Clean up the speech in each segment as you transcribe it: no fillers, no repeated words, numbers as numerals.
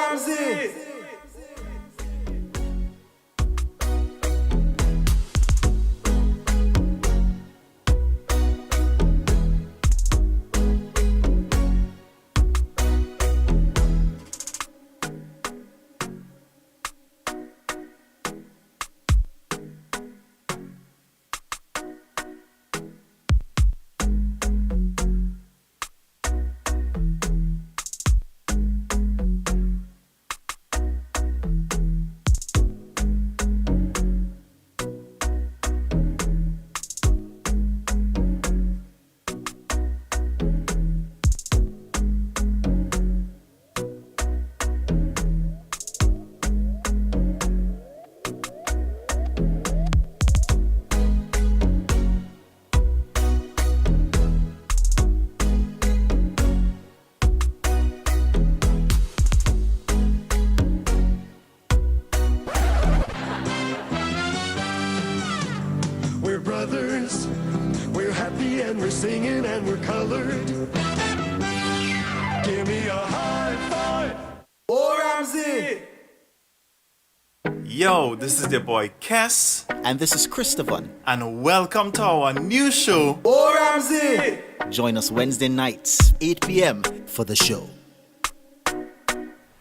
Ramsey! We're brothers, we're happy and we're singing and we're colored. Give me a high five. Oh, Ramsey! Yo, this is your boy Kes, And this is Christopher. and welcome to our new show. Oh, Ramsey! Join us Wednesday nights, 8 p.m. for the show.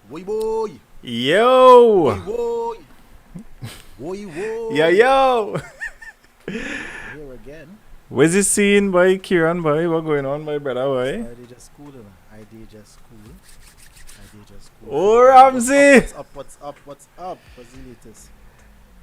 Boy, boy. Yo! Boy. Boy, boy. Yo! Here again. Where's the scene, boy? Kieran, boy? What going on, my brother, boy? ID just cool. ID just cool. Oh, Ramsey! What's up? What's the latest?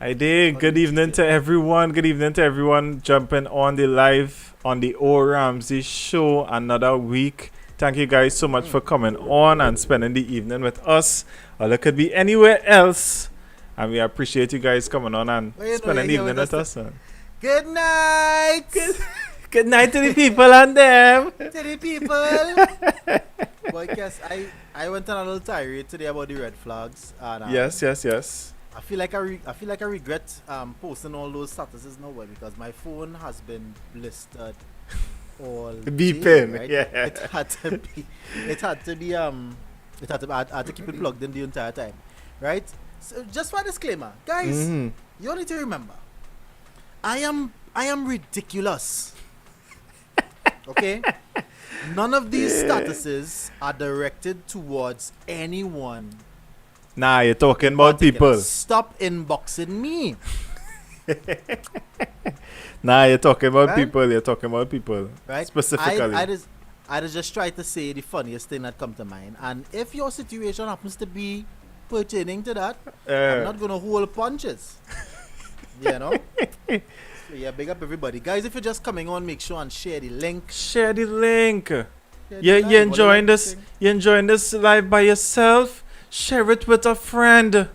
I did. Good evening to everyone. Good evening to everyone jumping on the live on the O Ramsey show another week. Thank you guys so much for coming on and spending the evening with us. Or it could be anywhere else. And we appreciate you guys coming on and spending the evening with us. Good night. Good night to the people and them. To the people. Boy, yes, I went on a little tirade today about the red flags. And, Yes. I feel like I regret posting all those statuses now, boy, because my phone has been blistered all Beeping, day, right? yeah. It had to keep it plugged in the entire time, right? So just for a disclaimer, guys, you need to remember, I am ridiculous. Okay? None of these statuses are directed towards anyone. Nah, you're talking about people. Stop inboxing me. Nah, you're talking about Right? people. You're talking about people. Right? Specifically. I just try to say the funniest thing that come to mind. And if your situation happens to be pertaining to that, I'm not gonna hold punches. You know? So yeah, big up everybody. Guys, if you're just coming on, make sure and share the link. Share the link. Share the You're live. enjoying What this. do you like to You're enjoying this live by yourself. Share it with a friend. say?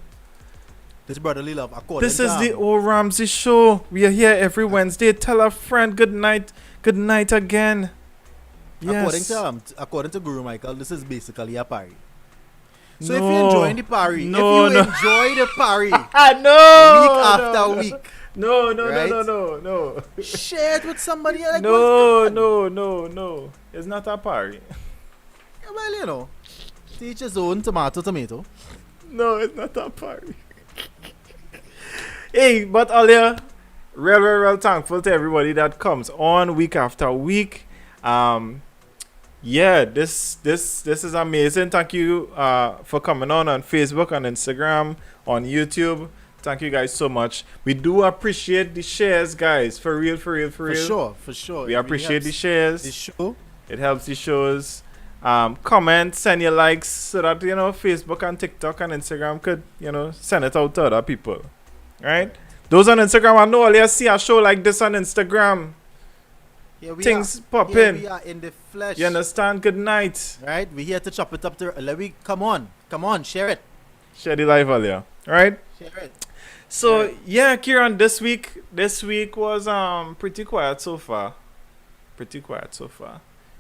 This brotherly love. According This to, is the O Ramsey show. We are here every Wednesday. Tell a friend good night. Good night again. Yes. According to Guru Michael, this is basically a party. So if No. you're enjoying the party, No, if you no. enjoy the party week No. after week, No. Right? No. share it with somebody else. No. It's not a party. Well, you know, teach his own tomato. No, it's not a party. Hey, but earlier, real thankful to everybody that comes on week after week. Yeah, this is amazing. Thank you for coming on Facebook, on Instagram, on YouTube. Thank you guys so much. We do appreciate the shares, guys. For real. For sure. We It appreciate the really shares. helps the show. It helps the shows. Comment, send your likes so that, Facebook and TikTok and Instagram could, send it out to other people. Right? Those on Instagram, I know all you see a show like this on Instagram. Here we Things are. pop Here in. we are in the flesh. You understand? Good night. Right? We're here to chop it up. Come on, share it. Share the live earlier. Right? Share it. So, yeah, Kieran, this week was pretty quiet so far.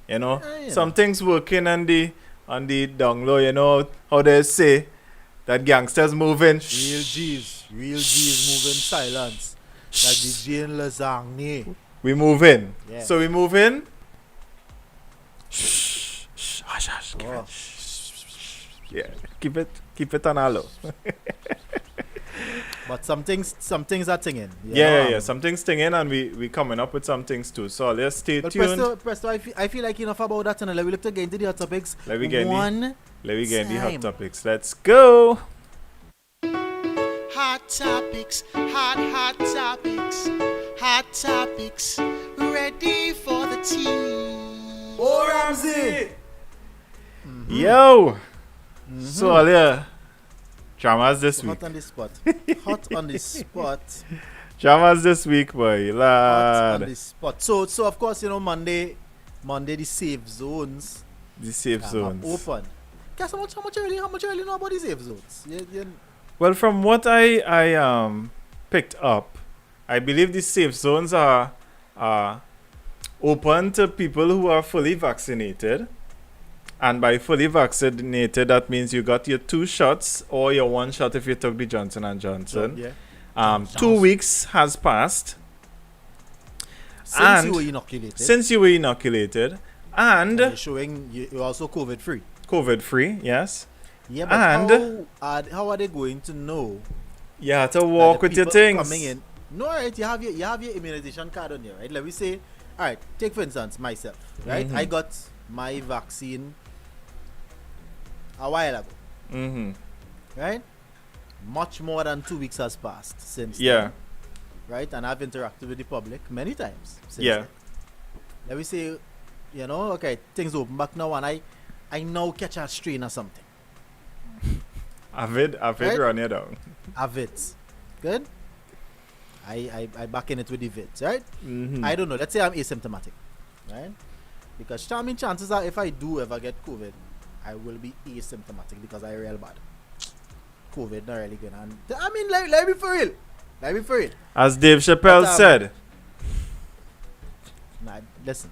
Yeah. Some things working on the down low, how they say that gangsters moving. Real G's moving silence. Like the Jane Lasagne. We moving. Yeah. So we moving. Shh, hush, Oh. Yeah, keep it Keep it on a low. But some things are tinging. Yeah. Something's stinging, and we coming up with some things too. So let's stay But tuned. Presto, I feel like enough about that, and let me look to get into the hot topics. Let me get in the hot time. topics. Let's go. Hot topics, hot topics, hot topics, ready for the tea. Oh, Ramsey! Yo. So earlier, dramas this week. Hot on the spot. Hot on the spot. Dramas this week, boy. Hot on Lad. the spot. So of course, Monday the safe zones The safe are zones. open. Guess how much you really know about the safe zones? Well, from what I picked up, I believe the safe zones are open to people who are fully vaccinated. And by fully vaccinated, that means you got your 2 shots or your 1 shot if you took the Johnson & Johnson. Yeah. 2 weeks has passed Since you were inoculated. since you were inoculated, and you're showing you're also COVID free. COVID-free, yes. Yeah, but And- how are they going to know? You have to that walk the with your people things. coming in? No, right? You have your immunization card on here, right? Let me say, all right. Take for instance myself, right? I got my vaccine a while ago, right? Much more than 2 weeks has passed since. Yeah. then, right? And I've interacted with the public many times. Since Yeah. then. Let me say, okay, things open back now, and I now catch a strain or something. I've it Right? run you down. A vit. Good? I back in it with the vit, right? I don't know. Let's say I'm asymptomatic, right? Because chances are if I do ever get COVID, I will be asymptomatic because I real bad. COVID not really good. And I mean, let me for real. Let me for real. As Dave Chappelle But, said. Nah, listen.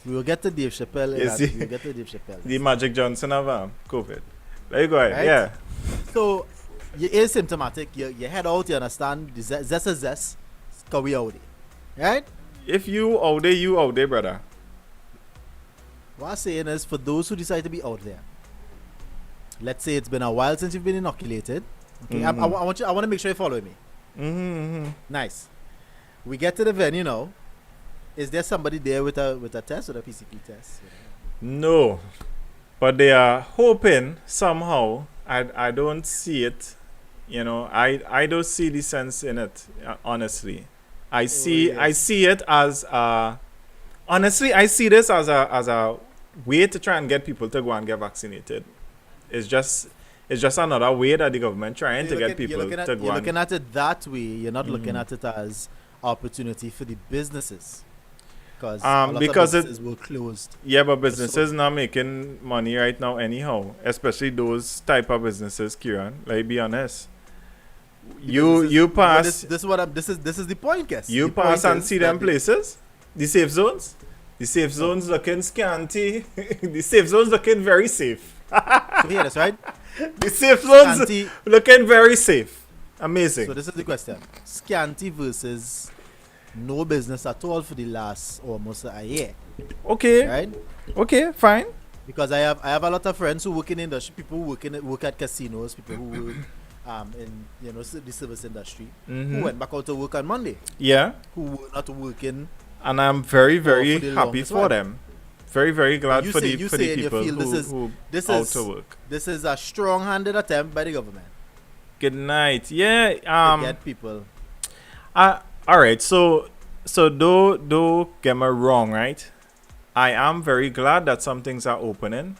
We will get to Dave Chappelle. Yes, We will get to Dave Chappelle. The Magic Johnson of COVID. There you go. Right? Yeah. So you're asymptomatic. You head out. You understand? The zest is zest. Cause we out there, right? If you out there, brother. What I'm saying is, for those who decide to be out there, let's say it's been a while since you've been inoculated. Okay, I want to make sure you follow me. Nice. We get to the venue now. Is there somebody there with a test or a PCP test? No. But they are hoping somehow. I don't see it. I don't see the sense in it, honestly. I see it as honestly, I see this as a way to try and get people to go and get vaccinated. It's just another way that the government trying to get people to go. You're looking at it that way. You're not looking at it as opportunity for the businesses, because a lot because of businesses will closed. Yeah, but businesses not making money right now anyhow, especially those type of businesses, Kieran. Like, be honest. You pass. This is the point, guess. You The pass point and is see that them places. The safe zones. The safe zones looking scanty. The safe zones looking very safe. So hear this, right? The safe zones Scanty. looking very safe. Amazing. So this is the question: scanty versus no business at all for the last almost a year, Okay. right? Okay. Fine. Because I have a lot of friends who work in industry, people who work at casinos, people who work in the service industry, who went back out to work on Monday, Yeah. who were not working. And I'm very, very for the happy longest for while. them. Very, very glad You for say- the you for say the in your people field who this out is- to work. This is a strong-handed attempt by the government Good night. Yeah. to get people. All right. So don't get me wrong, right? I am very glad that some things are opening,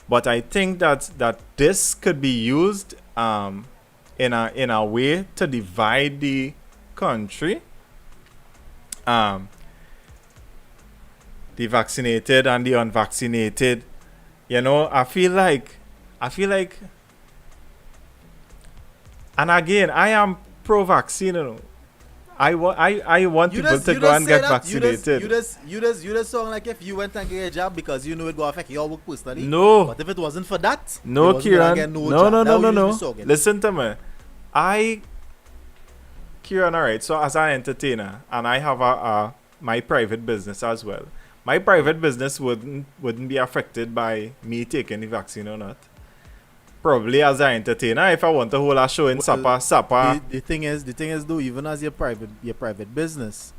but I think that this could be used in a way to divide the country. The vaccinated and the unvaccinated. I feel like, and again, I am pro-vaccine. I want people to go and get vaccinated. You just sound like if you went and get a job because you know it will affect your work personally. No. But if it wasn't for that, No, you wasn't gonna Kieran. get No, job. no, That no, would no, just be no. so good. Listen to me. Kieran, alright. So as an entertainer, and I have my private business as well. My private business wouldn't be affected by me taking the vaccine or not. probably as an entertainer, if I want to hold a show in Sapa. The thing is though, even as your private business,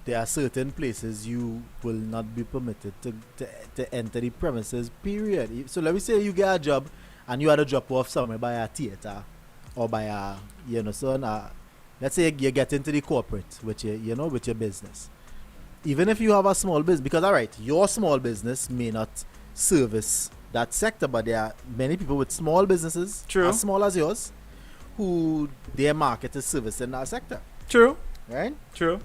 there are certain places you will not be permitted to enter the premises, period. So let me say you get a job and you had to drop off somewhere by a theater or by a, let's say you get into the corporate with with your business. Even if you have a small business, because alright, your small business may not service that sector, but there are many people with small businesses, True. as small as yours, who their market is servicing that sector. True. Right? True.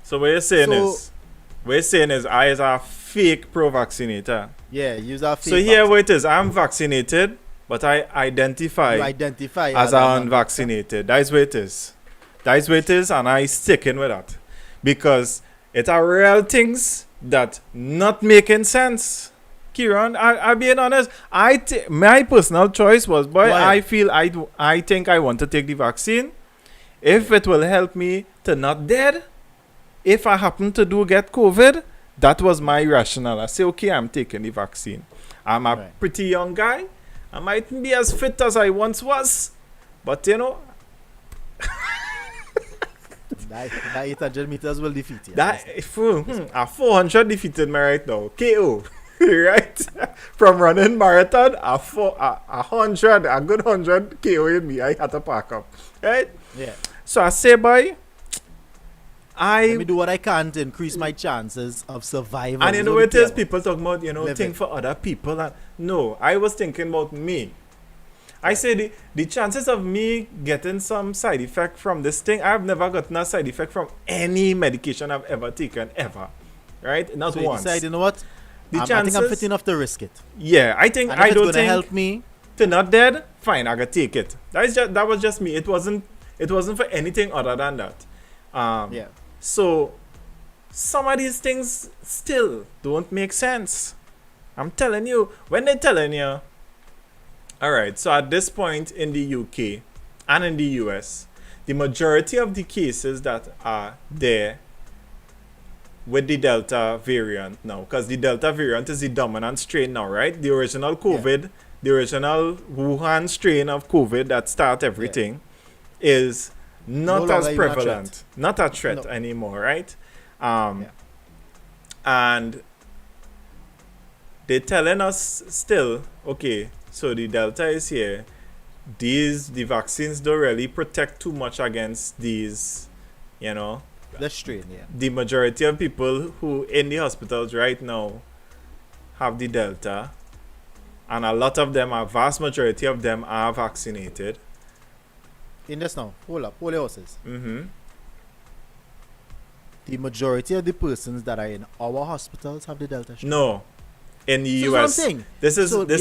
So what you're saying is I is a fake pro-vaccinator. Yeah, use our fake So here what it is, I'm vaccinated, but I identify as unvaccinated. That is what it is. That is what it is, and I sticking with that. Because it are real things that not making sense. Kieran, I'll be honest. My personal choice was, I think I want to take the vaccine. If it will help me to not dead, if I happen to get COVID, that was my rationale. I say, okay, I'm taking the vaccine. I'm a pretty young guy. I mightn't be as fit as I once was, but that 800 meters will defeat you. A 400 defeated me right now. KO. Right? From running marathon, a good 100 KO in me. I had to pack up. Right? Yeah. So I say, boy, let me do what I can to increase my chances of survival. And it is people talking about, think for other people. And no, I was thinking about me. I say the chances of me getting some side effect from this thing, I've never gotten a side effect from any medication I've ever taken, ever. Right? Not so once. You decide, you know what? I think I'm fit enough to risk it. Yeah, I don't think help me to not dead, fine, I gotta take it. That was just me. It wasn't for anything other than that. Yeah. So some of these things still don't make sense. I'm telling you, when they're telling you, alright, so at this point in the UK and in the US, the majority of the cases that are there with the Delta variant now, because the Delta variant is the dominant strain now, right? The original COVID, the original Wuhan strain of COVID that started everything is not as prevalent, not a threat anymore, right? And they're telling us still, okay, so the Delta is here. The vaccines don't really protect too much against these, the strain, yeah. The majority of people who in the hospitals right now have the Delta, and a vast majority of them are vaccinated. In this now, hold your horses. Mm-hmm. The majority of the persons that are in our hospitals have the Delta strain. No. In the US. What I'm saying. You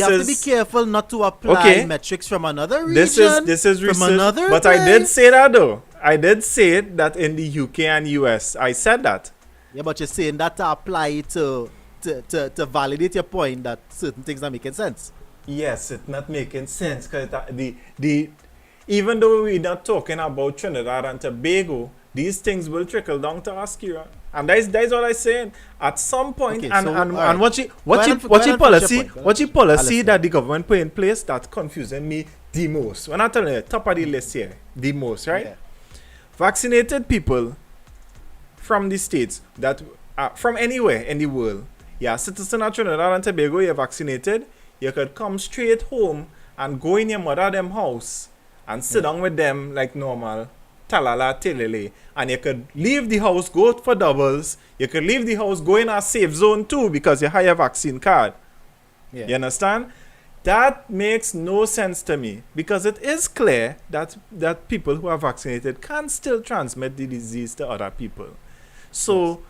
have to be careful not to apply metrics from another region. This is research, from another but place. I did say that though. I did say that in the UK and US. I said that. Yeah, but you're saying that to apply to validate your point that certain things are making sense. Yes, it's not making sense because even though we're not talking about Trinidad and Tobago, these things will trickle down to us, Kira. And that's what I'm saying. At some point, okay, and what's your policy that the government put in place that's confusing me the most. When I tell you, top of the list here, the most, right? Yeah. Vaccinated people from the states that from anywhere in the world, citizen of Trinidad and Tobago, you're vaccinated, you could come straight home and go in your mother them house and sit down with them like normal. Talala, telele, and you could leave the house, go for doubles. You could leave the house, go in a safe zone too because you have a vaccine card. Yeah. You understand? That makes no sense to me because it is clear that people who are vaccinated can still transmit the disease to other people. So,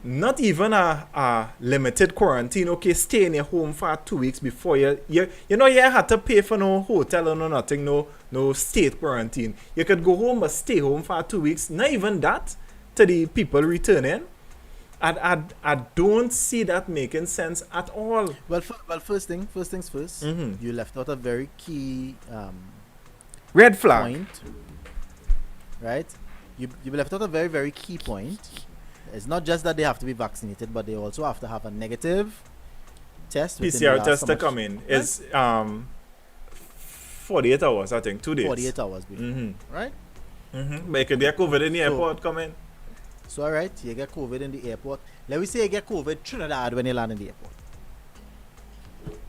not even a limited quarantine. Okay, stay in your home for 2 weeks before you had to pay for no hotel or no nothing, no state quarantine. You could go home but stay home for 2 weeks. Not even that to the people returning. I don't see that making sense at all. Well, first things first. Mm-hmm. You left out a very key red flag point, right? You left out a very, very key point. It's not just that they have to be vaccinated, but they also have to have a negative test. PCR test to come in. Is 48 hours, I think. 2 days. 48 hours before. Right? But you could get COVID in the So- airport, come in. So, all right, you get COVID in the airport. Let me say you get COVID Trinidad when you land in the airport.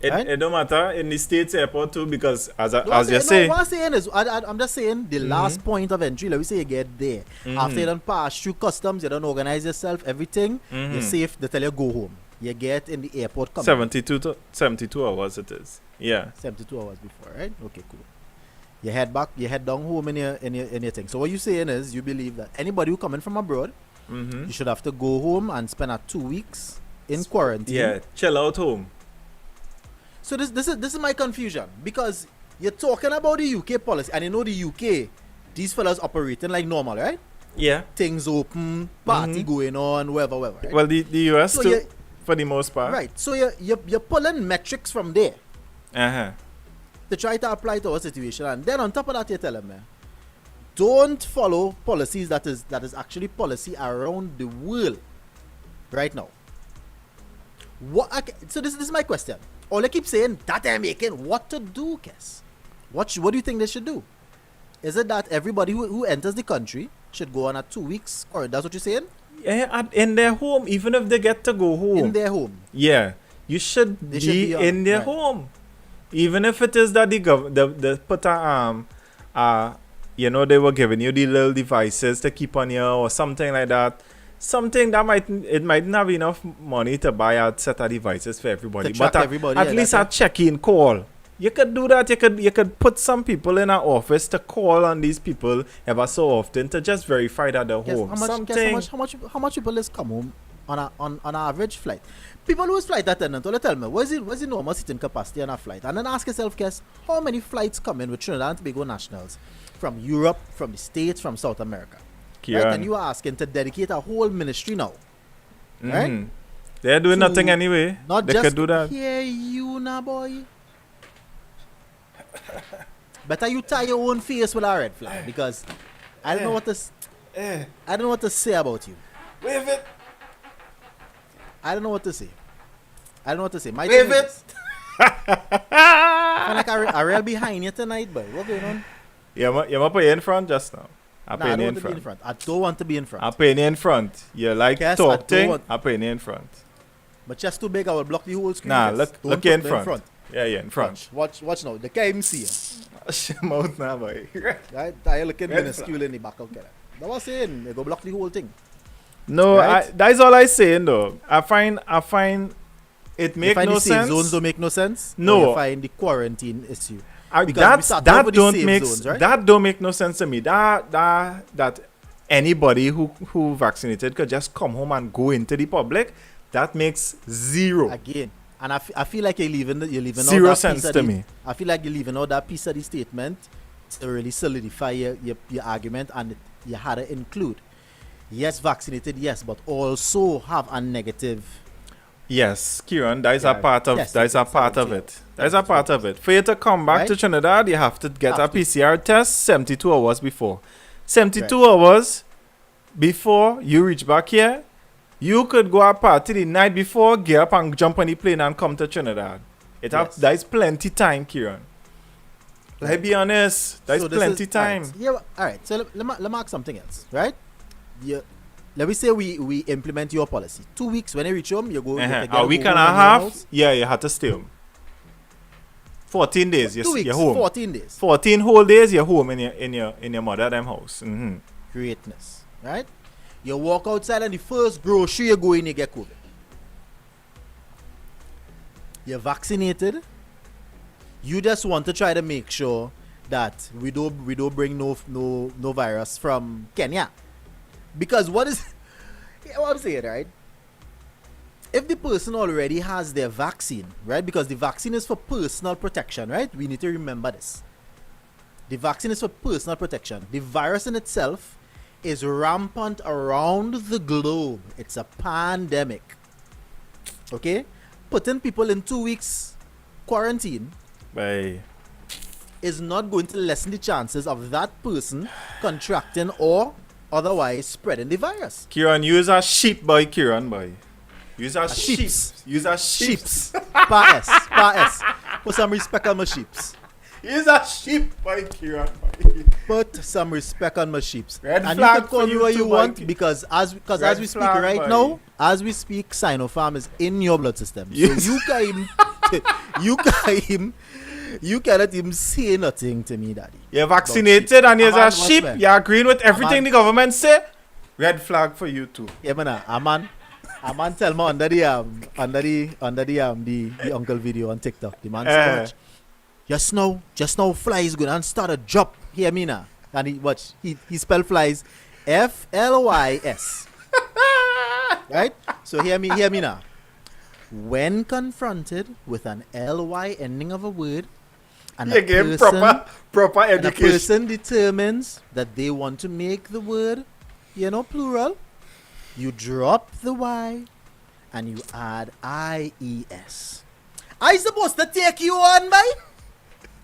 Right? It don't matter in the States airport too, because as No, you say, what I'm saying is, I'm just saying the last point of entry. Let me say you get there. After you done pass through customs, you don't organize yourself, everything, you're safe. They tell you go home. You get in the airport. 72 hours it is. Yeah. 72 hours before, right? Okay, cool. You head back, you head down home in your thing. So what you're saying is, you believe that anybody who coming from abroad, you should have to go home and spend 2 weeks in quarantine. Yeah, chill out home. So this is my confusion, because you're talking about the UK policy, and you know the UK, these fellas operating like normal, right? Yeah. Things open, party going on, whatever. Right? Well, the US So too, you- for the most part. Right. So you're pulling metrics from there to try to apply to our situation, and then on top of that, you're telling me, don't follow policies that is actually policy around the world right now. So this is my question. All I keep saying that I'm making what to do, Kes. What do you think they should do? Is it that everybody who enters the country should go on a 2 weeks, or that's what you're saying? Yeah, in their home, even if they get to go home. In their home. Yeah, you should They should be be on- in their right. home, even if it is that the put you know, they were giving you the little devices to keep on you or something like that. Something that might not have enough money to buy a set of devices for everybody, To track but everybody, at yeah, least that's a check-in call. You could do that. You could put some people in our office to call on these people ever so often to just verify that they're Guess home. how much people is come home on an average flight? People who is flight attendant, will tell me, what's the normal seating capacity on a flight? And then ask yourself, guess how many flights come in with Trinidad and Tobago nationals from Europe, from the States, from South America? Right? And you are asking to dedicate a whole ministry now. Right? They're doing To nothing anyway. Not They just could do that. hear you now, boy. Better you tie your own face with a red flag, because I don't know what to I don't know what to say about you. Wave it. I don't know what to say. My Wave thing it. is, I feel like I real behind you tonight, boy. What going on? You put you in front just now. I Nah, put I you don't in want to be front. in front. I don't want to be in front. I put you in front. You like Yes, I talk don't thing. want- I put you in front. But just too big, I will block the whole screen. Nah, Yes. look Don't look put in me front. Yeah, in front. Watch now. The guy even see you. Mouth now, boy. Right? I looking Red minuscule in the back. Okay. That was saying, they go block the whole thing. No, Right? that's all I saying though. I find it You make find no the safe sense. zones don't make no sense? Or No. you find the quarantine issue? I, Because we start off with the safe zones, right? that don't make no sense to me. That anybody who vaccinated could just come home and go into the public. That makes zero. Again. And I feel like you're leaving Zero out that sense piece of to the- me. I feel like you're leaving out that piece of the statement to really solidify your argument, and you had to include, yes, vaccinated, yes, but also have a negative. Yes, Kieran, that is Yeah, a part of yes, that is a yes, part of yes. it. That is a part of it. For you to come back to Right? Trinidad, you have to get a Have to. PCR test 72 hours before. 72 Right. hours before you reach back here, you could go a party the night before, get up and jump on the plane and come to Trinidad. Yes. That is plenty time, Kieran. Let's be honest. That is So this plenty time. Alright. Yeah, all right. So let me ask something else, right? Let me say we implement your policy. 2 weeks, when you reach home, you go. you Uh-huh. can get A week go and a home in your half, house. yeah, you had to stay home. 14 days, 2 weeks, you're home. 14 days. 14 whole days, you're home in your mother them house. Greatness, right? You walk outside and the first grocery you go in, you get COVID. You're vaccinated. You just want to try to make sure that we don't bring no virus from Kenya, because what I'm saying, right? If the person already has their vaccine, right? Because the vaccine is for personal protection, right? We need to remember this. The vaccine is for personal protection. The virus in itself is rampant around the globe. It's a pandemic. Okay? Putting people in 2 weeks quarantine Bye. is not going to lessen the chances of that person contracting or otherwise spreading the virus. Kieran, use a sheep boy, Kieran boy. Use a sheep. sheeps. Use a sheep. Sheeps. Pa S. Put some respect on my sheeps. He's a sheep, boy, Kieran. Put some respect on my sheeps. Red and flag you can call for me you what too, you boy. want because as Red we speak flag, right boy. now, as we speak, Sinopharm is in your blood system. Yes. So you cannot even say nothing to me, daddy. You're vaccinated and you're a Aman, sheep. what's You're agreeing with everything Aman. the government say. Red flag for you too. Yeah, man, a man tell me under the uncle video on TikTok. The man said, watch, just now flies good and start a drop. Hear me now. And he spell flies FLYS. Right? So hear me now. When confronted with an LY ending of a word, and You give proper and a education. person determines that they want to make the word, plural, you drop the Y and you add IES. I supposed to take you on, by?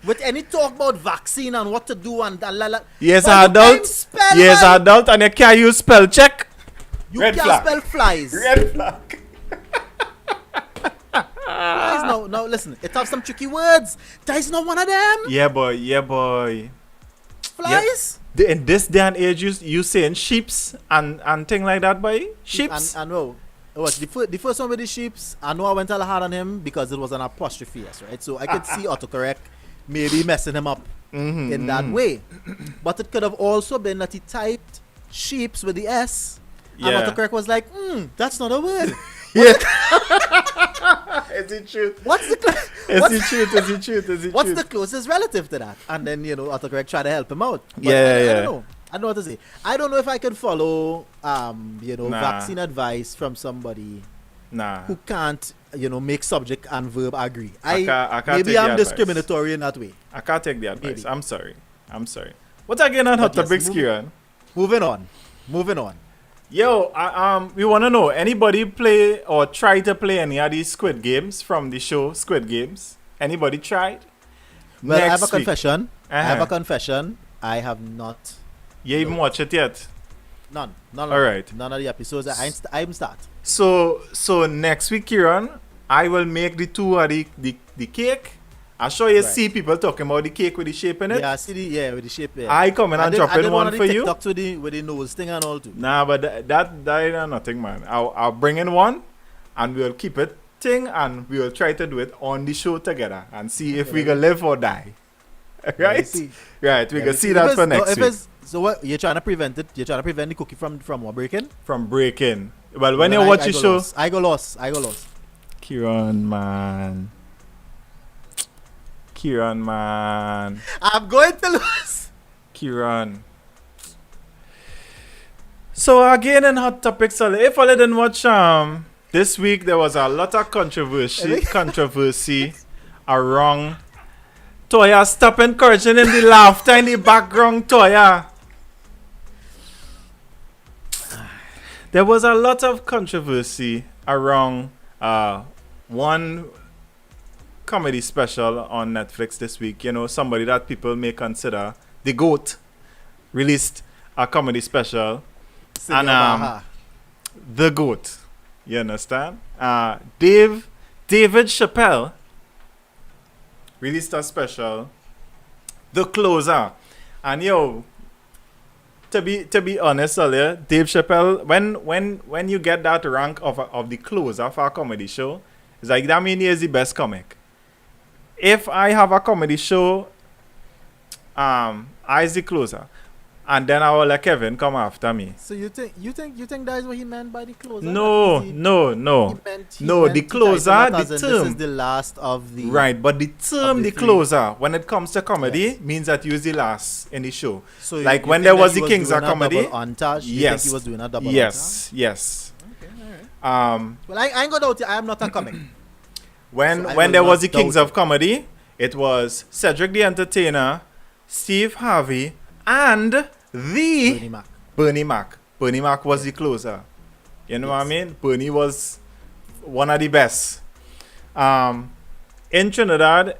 With any talk about vaccine and what to do and la la. Yes, But you adult. can't spell, Yes, man. adult, and you can't use spell check. You Red can't flag. spell flies. Red flag. Flies, no, listen. It has some tricky words. That is not one of them. Yeah, boy. Flies. In this day and age, you saying sheeps and thing like that, boy. Sheeps. And no. Watch, the first one with the sheeps, I know I went a lot hard on him because it was an apostrophe S, right? So I could see autocorrect maybe messing him up in that way. But it could have also been that he typed sheeps with the S, and Yeah. autocorrect was like, that's not a word. Is it true? What's the What's the closest relative to that? And then autocorrect tried to help him out. But Yeah. I don't know. I don't know what to say. I don't know if I can follow Nah. vaccine advice from somebody Nah. who can't make subject and verb agree. I can't take maybe the I'm advice. discriminatory in that way. I can't take the advice. Maybe. I'm sorry. What again on hot But yes, topics, Kieran? Moving on. Yo, we want to know, anybody play or try to play any of these Squid Games from the show Squid Games? Anybody tried? Well, I have a Next week. confession. Uh-huh. I have not. You even watch it yet? None. All right. None of the episodes. I'm start. So next week, Kieran, I will make the two of the cake. I'm sure you Right. see people talking about the cake with the shape in it. Yeah, with the shape. Yeah. I come in and drop in one for you. TikToks with the nose thing and all too. Nah, but that is nothing, man. I'll bring in one, and we'll keep it thing, and we will try to do it on the show together and see if we can live or die. Right? see. Right. We Yeah, can we see see. that If for it's- next if week. So what you're trying to prevent it? You're trying to prevent the cookie from what breaking? From breaking. Well, when you Well, watch I the go show, lost. I go lost. Kieran, man. I'm going to lose. Kieran. So again in hot topics, if I didn't watch this week there was a lot of controversy around Toya. Stop encouraging in the laughter in the background, Toya. There was a lot of controversy around one comedy special on Netflix this week. Somebody that people may consider the GOAT released a comedy special. And the GOAT, you understand? David Chappelle released a special, The Closer. And to be honest, earlier, Dave Chappelle, when you get that rank of the closer for a comedy show, it's like that means he is the best comic. If I have a comedy show, I is the closer. And then I will let Kevin come after me. So you think that is what he meant by the closer? No. He No, meant the closer, that the as in term. This is the last of the Right, but the term, the the three. closer, when it comes to comedy, Yes. means that you is the last in the show. So Like you when think there that was he the Kings doing of a Comedy? double Montage? You Yes. think he was doing a double Yes. montage? Okay, all right. Well, I ain't gonna doubt it. I am not a comic. When So I when will there not was the Kings doubt of Comedy, it was Cedric the Entertainer, Steve Harvey, and Bernie Mac. Bernie Mac. Bernie Mac was the closer. You know what I mean? Bernie was one of the best. In Trinidad,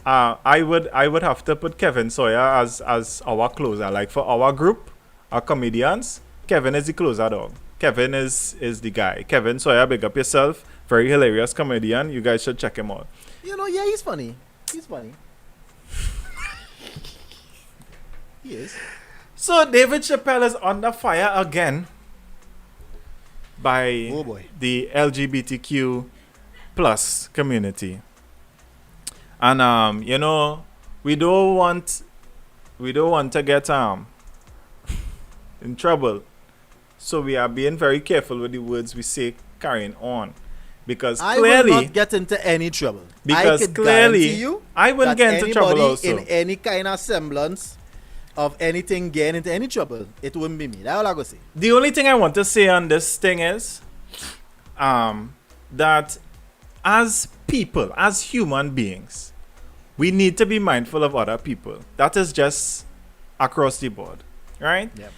I would have to put Kevin Sawyer as our closer. Like for our group, our comedians, Kevin is the closer dog. Kevin is the guy. Kevin Sawyer, big up yourself. Very hilarious comedian. You guys should check him out. Yeah, he's funny. He's funny. He is. So David Chappelle is under fire again by Oh boy. the LGBTQ plus community. And you know, we don't want to get in trouble. So we are being very careful with the words we say carrying on. Because I clearly will not get into any trouble. Because I could clearly, guarantee you I will that get into trouble anybody also. in any kind of semblance of anything getting into any trouble, it wouldn't be me. That's all I go say. The only thing I want to say on this thing is that as people, as human beings, we need to be mindful of other people. That is just across the board, right? Yep.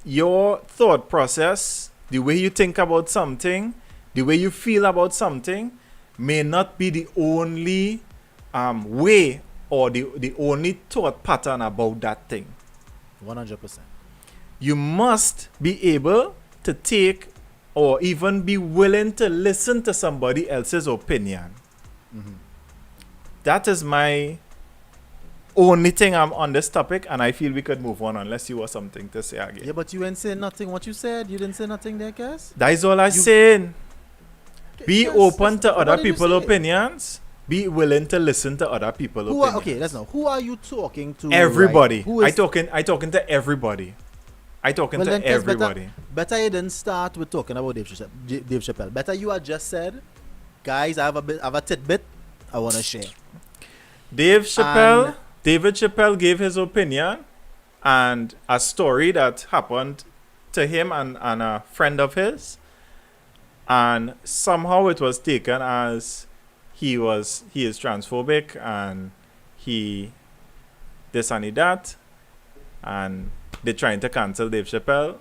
Your thought process, the way you think about something, the way you feel about something, may not be the only way or the only thought pattern about that thing. 100%. You must be able to take or even be willing to listen to somebody else's opinion. Mm-hmm. That is my only thing I'm on this topic, and I feel we could move on unless you have something to say again. Yeah, but you ain't saying nothing. What you said, you didn't say nothing there, Cass. That is all I'm saying. Be Yes, open to what other did you people's say? opinions. Be willing to listen to other people's opinions. Okay, let's know. Who are you talking to? Everybody. Right? Who is, I talking to everybody. I talking Well, to then, Cass, everybody. Better you didn't start with talking about Dave Chappelle. Better you had just said, guys, I have a tidbit I want to share. David And- Chappelle gave his opinion and a story that happened to him and a friend of his, and somehow it was taken as he is transphobic and he this and he that, and they're trying to cancel Dave Chappelle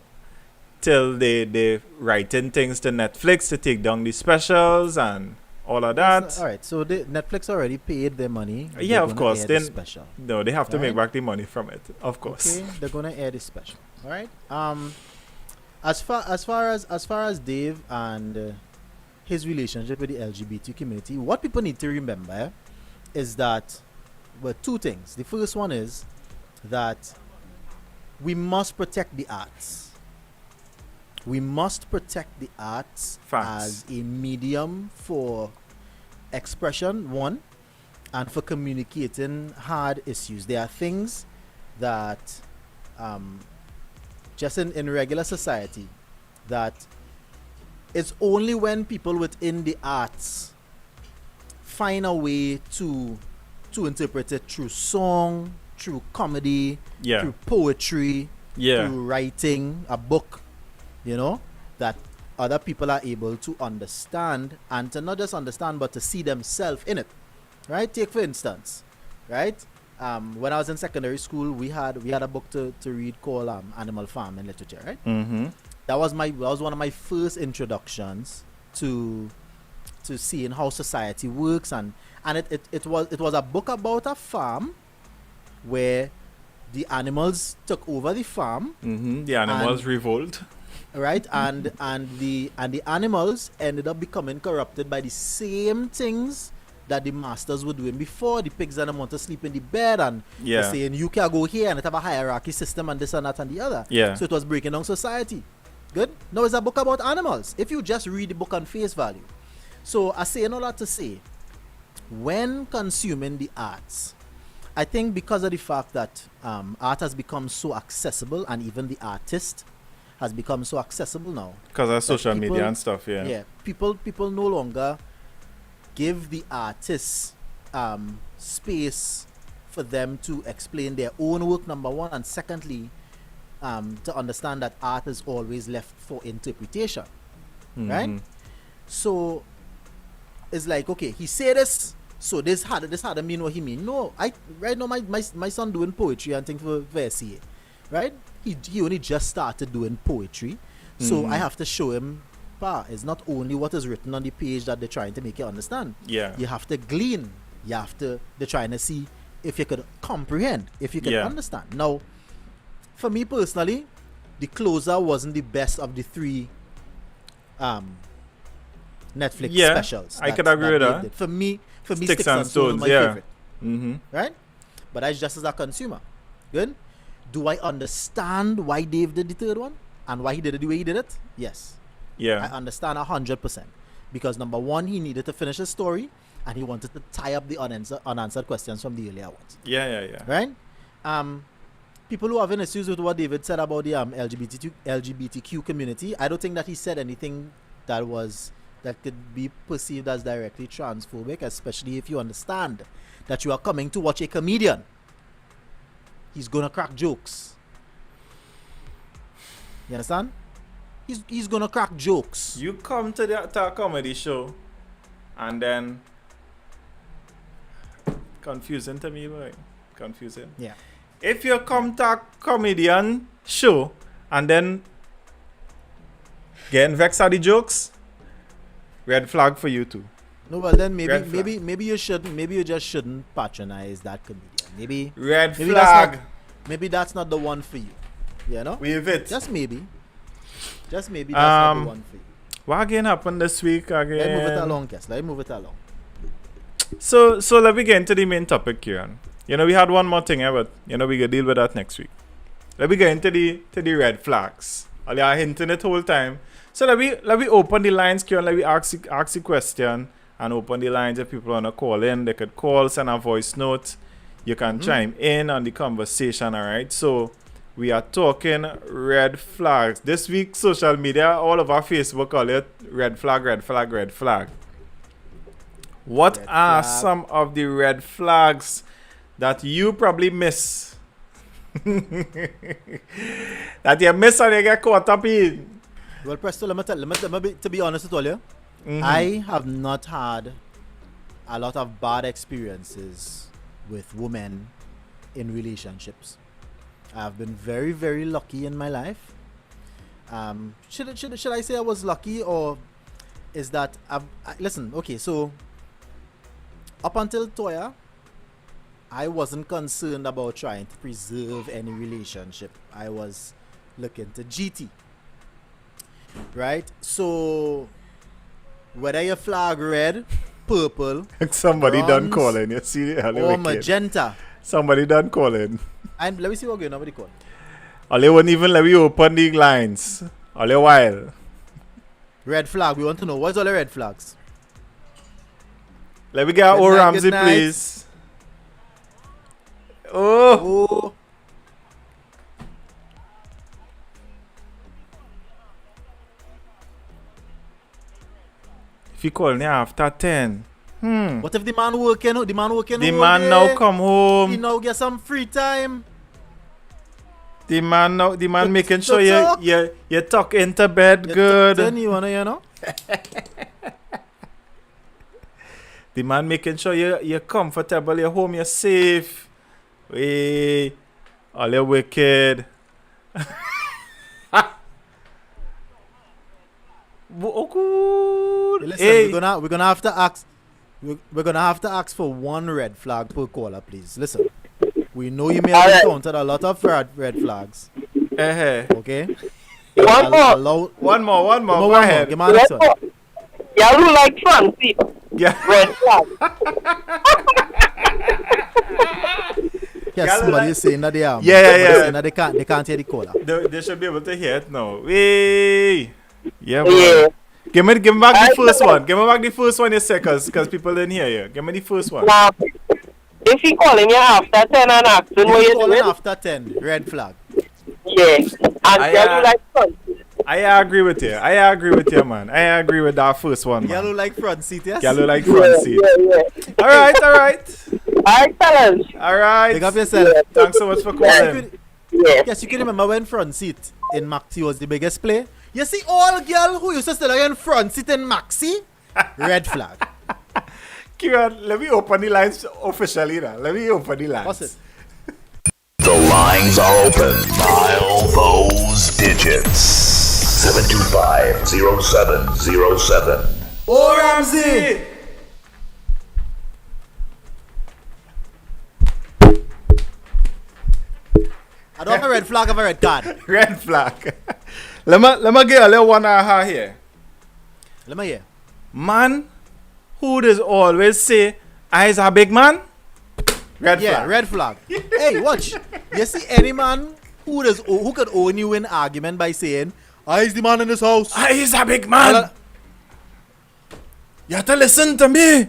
till they writing things to Netflix to take down the specials and all of that. All right, so Netflix already paid their money. Yeah, They're of gonna course. air the Then special. no, they have to make Right. back the money from it. Of course. Okay, they're gonna air the special. All right. As far as Dave and his relationship with the LGBT community, what people need to remember is that, well, two things. The first one is that we must protect the arts. We must protect the arts Facts. as a medium for expression, one, and for communicating hard issues. There are things that just in regular society that it's only when people within the arts find a way to interpret it through song, through comedy, Yeah. through poetry, Yeah. through writing a book, that other people are able to understand, and to not just understand but to see themselves in it, right? Take for instance, right, when I was in secondary school, we had a book to read called Animal Farm and Literature, right? Mm-hmm. That was one of my first introductions to seeing how society works, and it was a book about a farm where the animals took over the farm, Mm-hmm. The animals revolt. right? and the animals ended up becoming corrupted by the same things that the masters were doing before. The pigs and them want to sleep in the bed, and Yeah. they're saying you can go here, and it have a hierarchy system and this and that and the other. Yeah. So it was breaking down society. Good. Now it's a book about animals. If you just read the book on face value. So I say all that to say, when consuming the arts, I think because of the fact that art has become so accessible, and even the artist has become so accessible now. Because of social people- media and stuff, yeah. Yeah, people no longer give the artists space for them to explain their own work, number one, and secondly, to understand that art is always left for interpretation, right? Mhm. So it's like, okay, he said this, so this had to mean what he mean. No, right now my son doing poetry and things for SCA, right? He only just started doing poetry, so I have to show him, it's not only what is written on the page that they're trying to make you understand. Yeah. You have to glean. They're trying to see if you could comprehend, if you could Yeah. understand. Now, for me personally, The Closer wasn't the best of the three Netflix Yeah, specials. I could agree with they that. did. For me, Sticks and Stones Stones, was my yeah. favorite, Mm-hmm. right? But that's just as a consumer. Good. Do I understand why Dave did the third one and why he did it the way he did it? Yes. I Yeah. understand 100%. Because number one, he needed to finish his story and he wanted to tie up the unanswered questions from the earlier ones. Yeah. Right? People who have issues with what David said about the LGBTQ community, I don't think that he said anything that could be perceived as directly transphobic, especially if you understand that you are coming to watch a comedian. He's gonna crack jokes. You understand? He's gonna crack jokes. You come to a comedy show and then confusing to me, boy. Confusing. Yeah. If you come to a comedian show and then getting vexed at the jokes, red flag for you too. No, well then Red flag. maybe you shouldn't. Maybe you just shouldn't patronize that comedian. Maybe Red maybe flag. that's not the one for you. You know? With it. Just maybe that's not the one for you. What again happened this week again? Let me move it along, Kes. Let me move it along. So let me get into the main topic, Kieran. You know, we had one more thing, but you know we can deal with that next week. Let me get into the red flags. I are hinting it whole time. So let me open the lines, Kieran. Let me ask the question and open the lines. If people wanna call in, they could call, send a voice note. You can chime in on the conversation, alright? So we are talking red flags. This week, social media, all of our Facebook call it red flag, red flag, red flag. What Red are flag. some of the red flags that you probably miss? That you miss and you get caught up in? Well, Presto, let me be, to be honest with all you, Mhm. I have not had a lot of bad experiences with women in relationships. I've been very, very lucky in my life. Should I say I was lucky, or is that listen? Okay, so up until Toya, I wasn't concerned about trying to preserve any relationship. I was looking to GT. Right? So whether your flag red, purple, Somebody done bronze, calling. You see, or magenta. somebody done calling. And let me see what going on with the call. Or they won't even let me open the lines. All a while. Red flag. We want to know what's all the red flags. Let me get Good O night, Ramsey, good night. please. Oh, Oh, if you call me after 10. what if the man working? The man working. The all man day? now come He home. now get some free time. The man To- making to sure talk. you tuck into bed good. Then you wanna, you know. The man making sure you're comfortable, you're home, you're safe. Hey, all you wicked. Oh, good. Listen, Hey, we're gonna have to ask. We're gonna have to ask for one red flag per caller, please. Listen, we know you may have encountered a lot of red flags. Okay. One more. Allow, one more. give me Go one ahead. Give me next one. Y'all look like Ramsey. Yeah. Red flag. Yes, Y'all somebody like- is saying that they are. Yeah. Saying that they can't hear the caller. They should be able to hear it now. Hey. Yeah, boy. Yeah. Give me back the I- first one. Give me back the first one you say, cause people didn't hear you. Give me the first one. Now, if he calling you after 10 and asking If what you you calling doing, after 10, red flag. yeah. And I, y'all look like Ramsey. I agree with you. Man. I agree with that first one, man. Yellow like front seat, yes? Yellow like front seat. Yeah. All right. Alright, fellas. All right. Pick up yourself. Thanks so much for Yes, you calling. could, Yeah. yes, you can remember when front seat in Maxi was the biggest play. You see all girl who used to stay in front seat in Maxi, red flag. Kieran, let me open the lines officially now. Let me open the lines. What's it? The lines are open. Dial those digits. 725-0707. Oh, Ramsey! I don't have a red flag, I have a red card. Red flag. let me get a little one aha here. Let me hear. Man who does always say, I's a big man. Red Yeah, flag. red flag. Hey, watch. You see any man who could own you in argument by saying, I is the man in this house. He's a big man. You have to listen to me.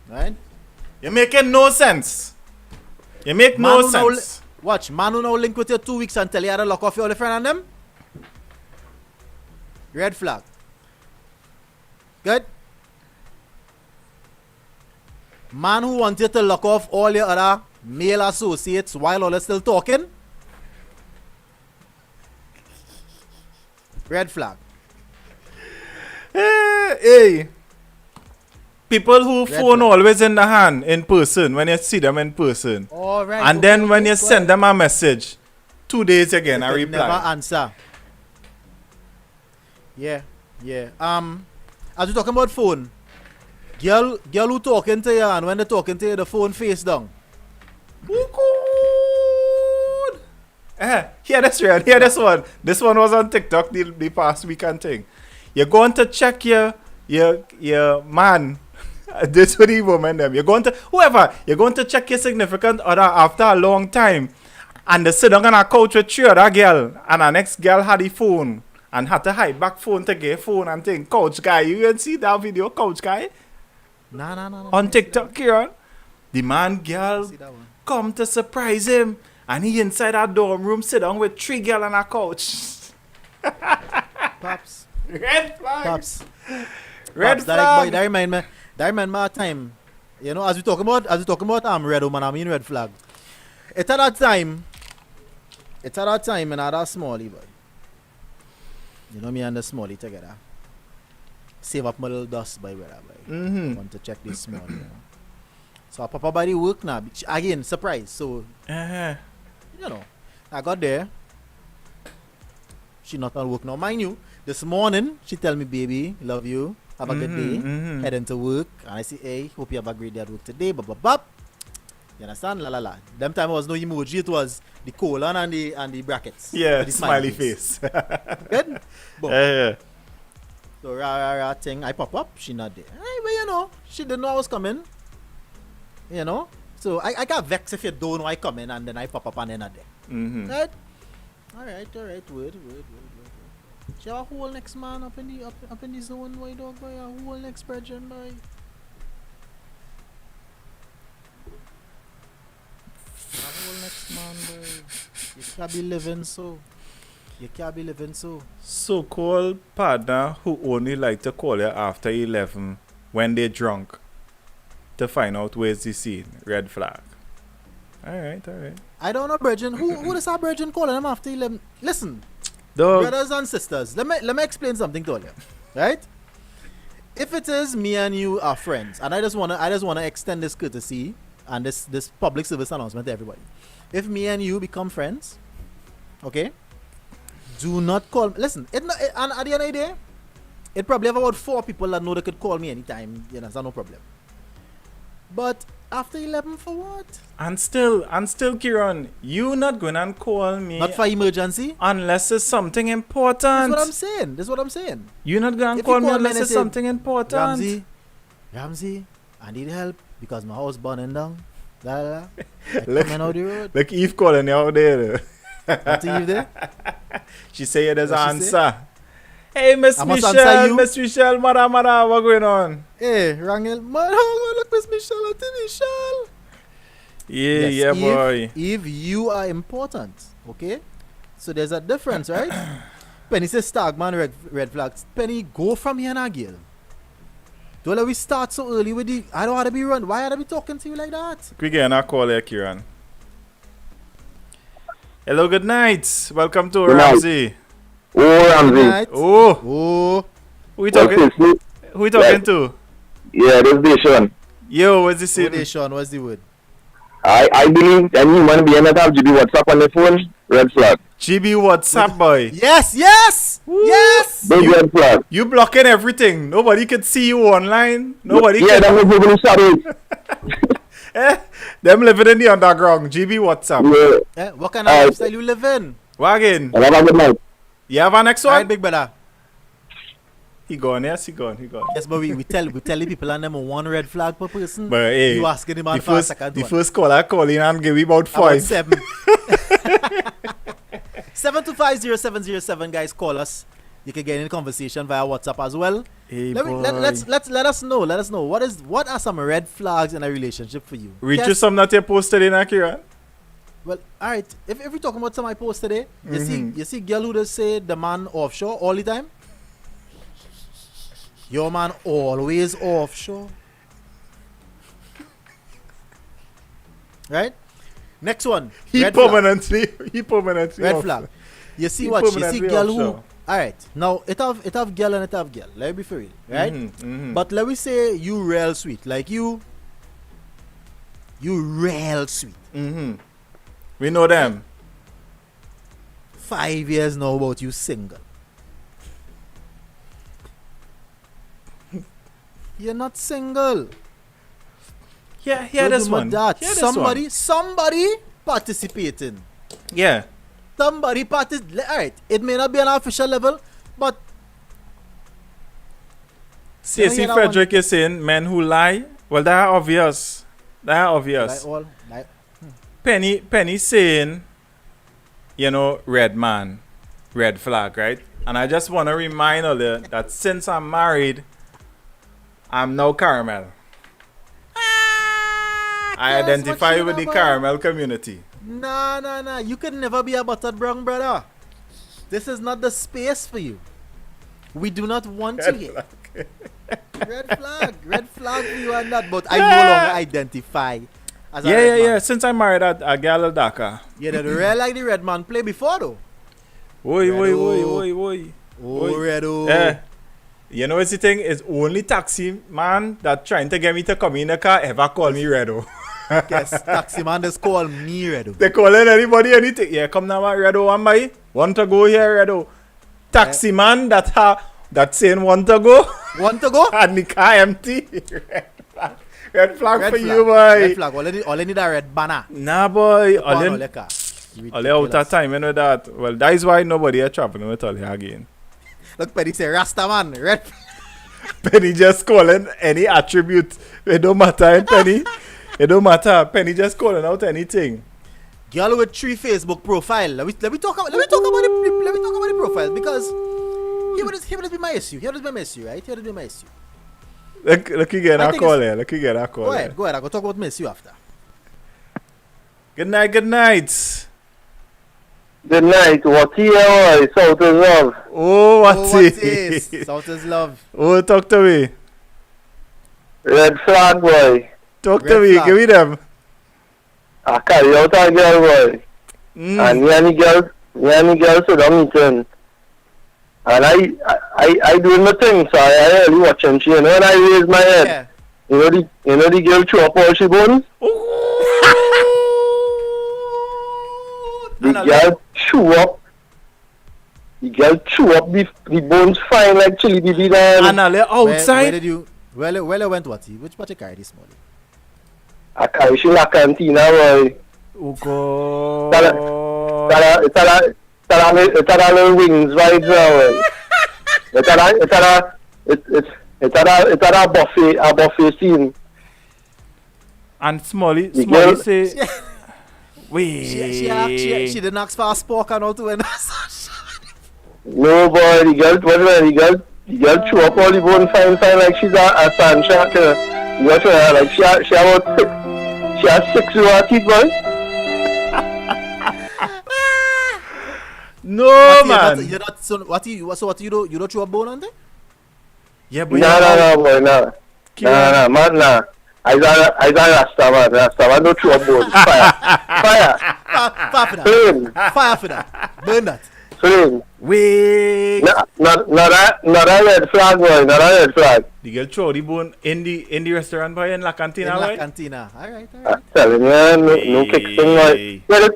Right? You're making no sense. You make Man no who now sense. watch, man who now link with you 2 weeks and tell you how to lock off your other friend and them. Red flag. Good? Man who wants you to lock off all your other male associates while all are still talking. Red flag. Hey. People who Red phone flag. always in the hand in person when you see them in person. All right. And then when you send them a message, 2 days again, I they never reply. answer. Yeah. As we talking about phone, girl who talking to you and when they talking to you, the phone face down. Hear this one. Hear this one. This one was on TikTok the past week and thing. You're going to check your man. This for the woman them. You're going to whoever. You're going to check your significant other after a long time, and they sit down on a couch with three other girl, and our next girl had the phone and had to hide back phone to get phone and thing. Couch guy, you can see that video, couch guy Nah. on TikTok, Kieran. The man girl See that one. come to surprise him, and he inside our dorm room sit down with three girl on a couch. Pops. Red flag. Pops. Red Pops, flag. That remind me of time. You know, as we talking about red woman, I mean red flag. It's at that time in that Smalley boy. You know me and the Smalley together. Save up my little dust by brother boy. Want to check this small, you know. So I pop up by the work now. Again, surprise. So Uh-huh. you know, I got there. She not on work now. Mind you, this morning she tell me, baby, love you. Have a good day. Heading to work. And I say, hey, hope you have a great day at work today. Blah blah blah. You understand? La la la. Them time was no emoji. It was the colon and the brackets. Yeah, With the smiley face. Good. Boom. Yeah. So rah thing. I pop up. She not there. Hey, but you know, she didn't know I was coming. You know. So I got vexed if you don't know I coming and then I pop up and then not there. Right? Alright. Word. She have a whole next man up in the zone, boy, dog, boy. A whole next person, boy. A whole next man, boy. You can't be living so. So-called partner who only like to call you after 11 when they're drunk to find out where's the scene. Red flag. Alright. I don't know, Virgin. Who does our Virgin calling them after 11? Listen, Dog. brothers and sisters, let me explain something to you, right? If it is me and you are friends, and I just wanna extend this courtesy and this public service announcement to everybody. If me and you become friends, okay, do not call. Listen, and at the end of the day, it probably have about 4 people that know they could call me anytime. You know, that's no problem. But after 11 for what? And still, Kieran, you not going and call me Not for emergency. unless it's something important. This is what I'm saying. You not going to If you call me call me unless and it's say, something important. Ramsey, I need help because my house burning down. La la la. Look. Coming out the road. Like Eve calling you out there. What Eve there? She say there's an What she say? answer. Hey, Miss I must answer Michelle, you. Miss Michelle, mother, what going on? Hey, Rangel, man, oh, look, Miss Michelle, Auntie Michelle. Yeah, Yes, boy. Eve, you are important, okay? So there's a difference, right? Penny says Stagman, red flags. Penny, go from here now, girl. Don't let we start so early with the. I don't want to be run. Why are I be talking to you like that? We get a call here, Kieran. Hello, good night. Welcome to Good night. Ramsey. Oh, Ramsey. Right? Oh, Oh, who we talking? What's this? Who we talking to? Yeah, this is Sean. Yo, what's this? what is Sean? What's the word? I believe any human being that have GB WhatsApp on the phone, red flag. GB WhatsApp boy. Yes. Big red flag. You blocking everything. Nobody can see you online. Nobody Yeah, can. that was even started. Them living in the underground. GB WhatsApp. Yeah. What kind of lifestyle you live in? Wagon. And have a good night. You have a next one? Alright, big brother. Big brother. Alright, big brother. He gone, yes, he gone. Yes, but we tell the people and them one red flag per person. But hey, you asking him the for a first, second the one. first caller call in and give me about About 5. 7. 7250707 guys, call us. You can get in conversation via WhatsApp as well. Hey, Let us know. Let us know what are some red flags in a relationship for you. Read Yes. you some that you posted in Akira. Well, all right. If we talking about some I post today, you see girl who just say the man offshore all the time. Your man always offshore. Right? Next one. He red flag. permanently Red off. flag. You see He what? You see permanently girl who. offshore. All right. Now it have girl and it have girl. Let me be for real, right? But let me say you real sweet, like you real sweet. We know them. 5 years now about you single. You're not single. Yeah, Don't this do one. That. Hear this one. Somebody participating. Yeah. Somebody participating. All right. It may not be an official level, but Stacey hear that Frederick is saying men who lie. Well, that are obvious. like all like Penny saying, you know, red man, red flag, right? And I just want to remind her that since I'm married, I'm now caramel. I yes, identify what with the you know, caramel community. Nah. You can never be a buttered brown, brother. This is not the space for you. We do not want you here. Red flag for you and that. But I no longer identify as a red man. Yeah. Since I'm married at a gal Daka. Yeah, the real like the red man play before though. Oi. Oh, Redo. Yeah. You know what's the thing? It's only taxi man that trying to get me to come in the car ever call me Redo. Yes, taxi man just call me Redo. They calling anybody anything. Yeah, come now, Redo, one by. Want to go here, Redo. Taxi man that saying want to go. Want to go? And the car empty. Red flag Red for flag. you, boy. Red flag. All I need a red banner. Nah, boy. All All out of time, you know that. Well, that is why nobody are traveling with all again. Look, Penny say Rasta man. Red. Penny just calling any attribute. It don't matter, Penny. It don't matter. Penny just calling out anything. Girl with 3 Facebook profile. Let me talk about the profile because here would be my issue. Here would be my issue, right? Here would be my issue. Look again, I I think call it's- here. Look again, I call Go here. ahead. I go talk about my issue after. Good night. Good night. What here, boy? South is love. Oh, what's What it? is? South is love. Oh, talk to me. Red flag, boy. Talk Red to me. flag. Give me them. I carry out a girl, boy. And me and the girl sit down meeting. And I doing the thing, so I really watching she. And when I raise my head, Yeah. you know the girl chew up all she bones? The girl chew up. The girl chew up the bones fine like chili baby then. And I outside. Where did you? Well, you went what? Which part you carry this morning? I carry she la cantina, boy. Oh, God. It's a little wings right now. It's a buffet scene. And Smolly girl- say, wait. She didn't ask for a spork and all to win. No boy, the girl chew up all the bone fine like she's a sand shark. You got her like she has 6 raw teeth, boy. No, man. You're not, so what you do? You don't chew a bone on there? Yeah, but No, boy, no. No, man, no. I Rasta, man. Rasta, man, don't chew up bones. Fire. Fire for that. Flame. Fire for that. Burn that. Flame. Wait. Not a red flag, boy. Not a red flag. The girl throw the bone in the restaurant boy in La Cantina, In La right? Cantina. Alright. I'm telling you, no kick thing, boy. Yeah,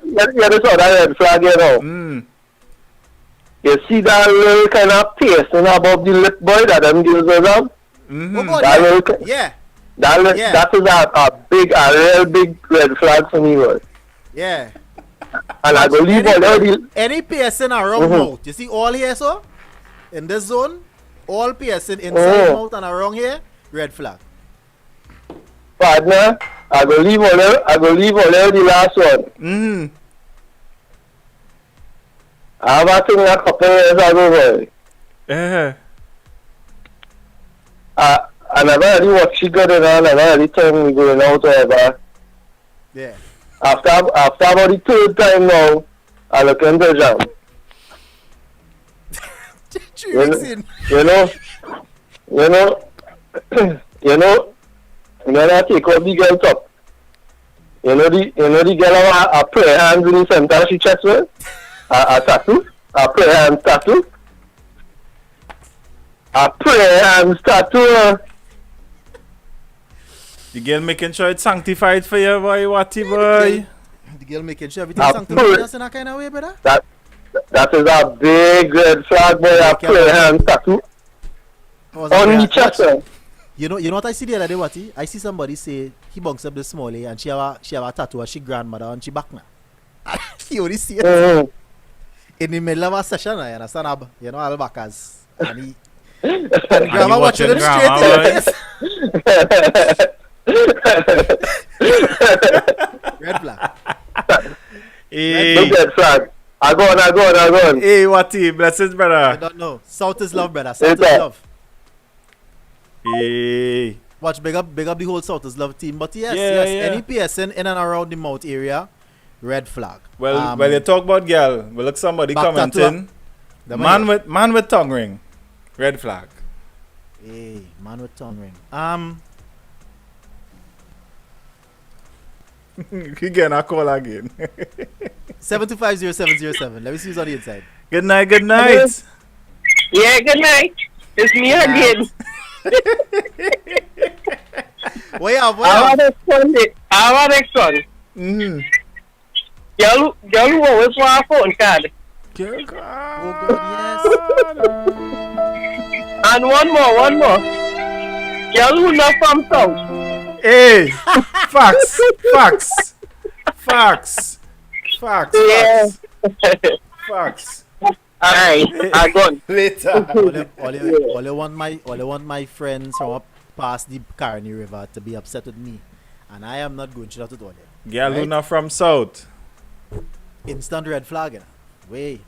that's all that red flag, you know. You see that little kind of pasting above the lip, boy, that them girls have? Oh God, That yeah. little, Yeah. Yeah. That is a real big red flag for me, boy. Yeah. And I believe all the... Any piercing around mouth. You see all here, so? In this zone? all piercing inside mouth and around here, red flag. Partner, I go leave all the last one. I have a thing a couple years ago, boy. I never really watch she got it on, I never really tell me going out whatever. Yeah. After about the third time now, I look in the jam. 3 weeks in. I take off the girl top. You know the girl a prayer hands in the center she chest with? A tattoo? A prayer hands tattoo? A prayer hands tattoo. The girl making sure it's sanctified for you, boy. Watty, boy. The girl making sure everything's sanctified in that kind of way, brother. That is a big red flag, boy. A prayer hands tattoo. On the chest, You know what I see the other day, Watty? I see somebody say he bunks up the small and she have a tattoo of she grandmother on she back now. You only see it in the middle of a session, you understand? You know, all backers. And he and grandma watching him straight in the face. Red flag. Hey. Red flag. I go on. Hey, Watty, blessings, brother. I don't know. South is love, brother. South is love. Hey. Watch, big up the whole South is love team. But yes, Yeah. any piercing in and around the mouth area, red flag. Well, you talk about girl. Well, look, somebody Back commenting. Man with tongue ring, red flag. Hey, man with tongue ring. You getting a call again. 7250707. Let me see who's on the inside. Good night. Good night. Yeah, good night. It's me again. What you have? I have next one. Girl who always want a phone card. Girl, Oh God, yes. And one more. Girl who not from South. Hey, facts. Yeah. Facts. Alright, I gone. Later. All you want my friends from up past the Carney River to be upset with me, and I am not going to that with all them. Girl who not from South. Instant red flag, you know? Way.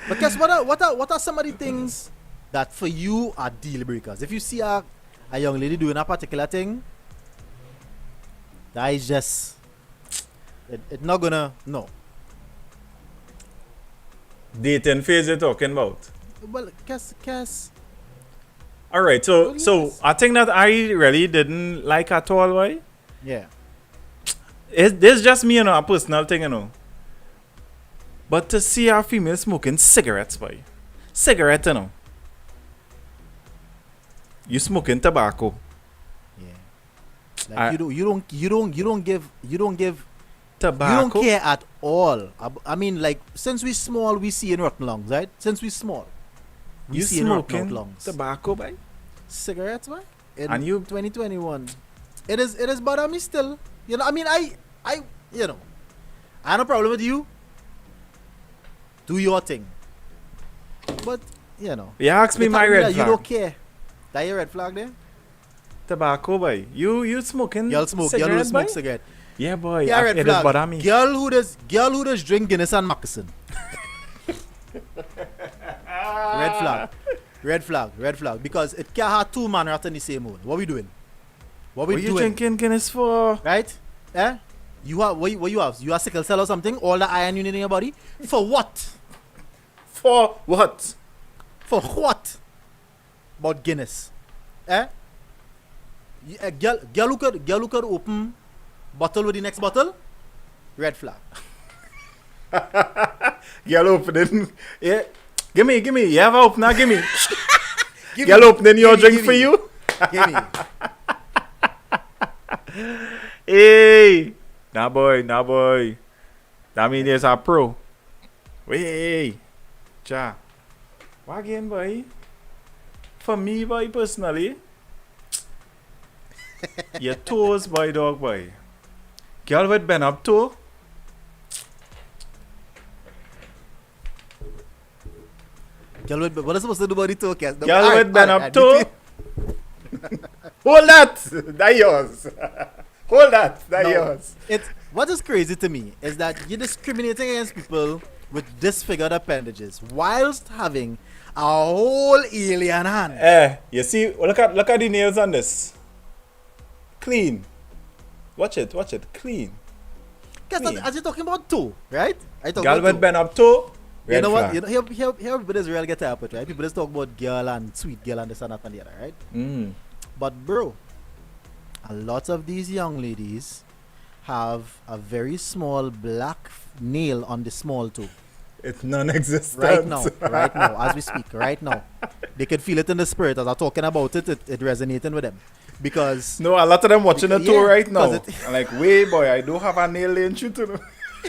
But guess what are some of the things that for you are deal breakers? If you see a young lady doing a particular thing, that is just it not gonna no. Dating phase you're talking about. Well, guess. All right, so I think that I really didn't like at all, why? Yeah. This just me, a personal thing, But to see a female smoking cigarettes, boy. Cigarette, You smoking tobacco. Yeah. Like you don't give Tobacco. You don't care at all. I mean, like, since we small, we see in rotten lungs, right? Since we small, we You see in rotten smoking lungs. tobacco, boy? Cigarettes, boy? In And you- 2021. It is bother me still. You know, I mean, I have no problem with you. Do your thing. But, You ask me you my tell red that flag. You don't care. That your red flag there? Tobacco, boy. You smoking Y'all smoke. Y'all cigarette, who smoke boy? cigarette. Yeah, boy. Yeah, red It is flag. bother me. Girl who does drink Guinness and Moccasin. Red flag. Because it can't have two men right in the same mood. What we doing? What you drinking Guinness for? Right? Eh? You have what you have? You have sickle cell or something? All the iron you need in your body? For what? For what? For what? About Guinness. Eh? Girl who could open bottle with the next bottle? Red flag. Girl opening. Yeah. Give me. You have an opener, give me. Girl opening your drink for you? Give me. Hey. Nah boy. That means there's a pro. Wait. Ja. What again, boy? For me, boy, personally. Your toes, boy, dog, boy. Girl with been up toe. Girl with, what is supposed to do about the toe, Kes? No, Girl alright, with bend alright, up toe. Hold that. That yours. Hold that. That No, yours. What is crazy to me is that you're discriminating against people with disfigured appendages whilst having a whole alien hand. You see, look at the nails on this. Clean. Watch it. Clean. Guess Clean. as you're talking about toe, right? I talk Girl about with toe. bend up toe. You Red know flag. what? You know, here people is real get up with, right? People just talk about girl and sweet girl and this and that and the other, right? But bro, a lot of these young ladies have a very small black nail on the small toe. It's non-existent. Right now, as we speak, right now. They can feel it in the spirit as I'm talking about it, it resonating with them. Because No, a lot of them watching the toe Yeah, right now. 'cause it- I'm like, wait, boy, I do have a nail laying through to them.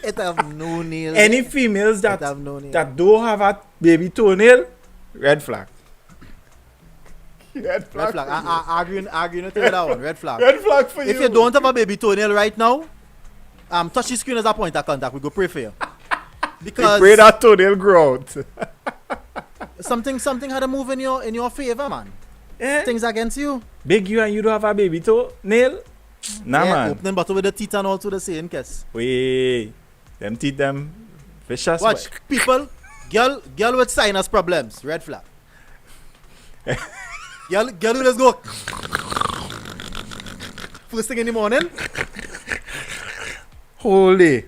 it have no nail. Any females that have no nail. that don't have a baby toenail, red flag. Red flag. Red flag. Arguing with that one. Red flag. Red flag for you. If you don't have a baby toenail right now, touch the screen as a point of contact. We go pray for you. We Because pray that toenail grow out. something had to move in your favor, man. Eh? Things against you. Big you and you don't have a baby toenail? Nah, Yeah, man. opening bottle with the teeth and all to the same case. Wait. Them teeth them vicious. Watch, people. Girl with sinus problems. Red flag. girl who just go first thing in the morning. Holy.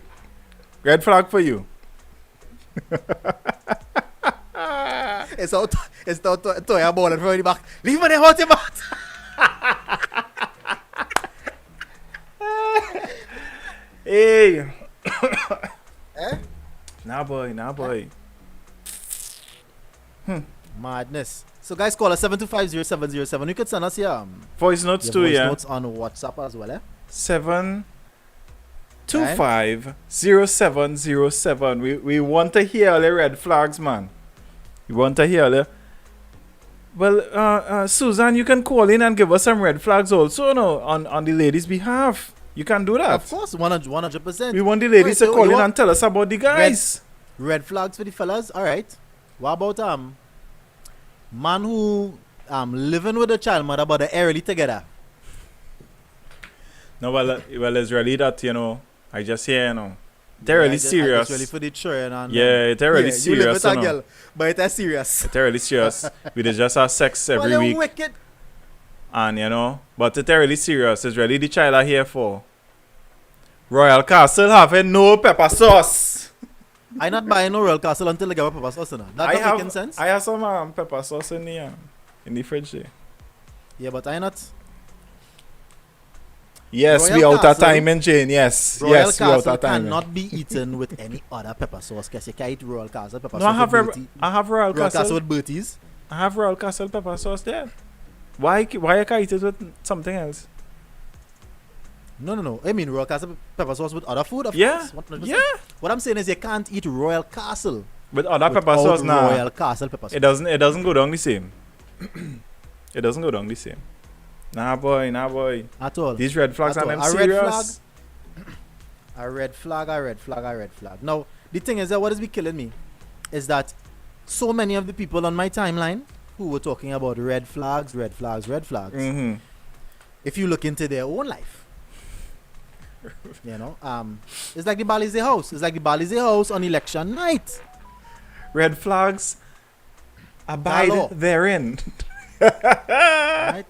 Red flag for you. It's out toy ball and throw it back. Leave me there, hot your mouth. Hey. Eh? Nah, boy. Madness. So guys, call us 7250707. You could send us your Voice notes your too, voice yeah. notes on WhatsApp as well, eh? 7250707. We want to hear all the red flags, man. We want to hear all the. Well, Susan, you can call in and give us some red flags also, no, on the ladies' behalf. You can do that. Of course, 100%. We want the ladies to Alright, so call you in want and tell us about the guys. Red flags for the fellas. All right. What about man who living with a child mother but they're early together? No, well, it's really that, I just hear, they're really serious. It's really for the children and Yeah, they're really You live serious, with a girl, but it's serious. They're really serious. We just have sex every Well, week. wicked. And but it's really serious. It's really the child are here for. Royal Castle having no pepper sauce. I not buying no Royal Castle until they get a pepper sauce. That not making sense. I have some pepper sauce in the fridge there. Yeah, but I not. Yes, Royal we out of Castle- time, and Jane. Yes, Royal yes, we out Castle of time. cannot be eaten with any other pepper sauce. Cause you can't eat Royal Castle pepper No, I sauce. have with Bertie- Royal Royal Castle Castle. with Bertie's. I have Royal Castle pepper sauce there. Why I can't eat it with something else? No. I mean Royal Castle pepper sauce with other food. Of Yeah, course. 100%. yeah. What I'm saying is you can't eat Royal Castle With other pepper without sauce, nah. Royal Castle pepper sauce. It doesn't go down the same. It doesn't go down the same. Nah, boy. At all. These red flags At are all. them A serious. A red flag. Now, the thing is that what is be killing me is that so many of the people on my timeline who were talking about red flags, Mm-hmm. if you look into their own life, it's like the Balize house. It's like the Balize house on election night. Red flags abide Galore. therein. Right?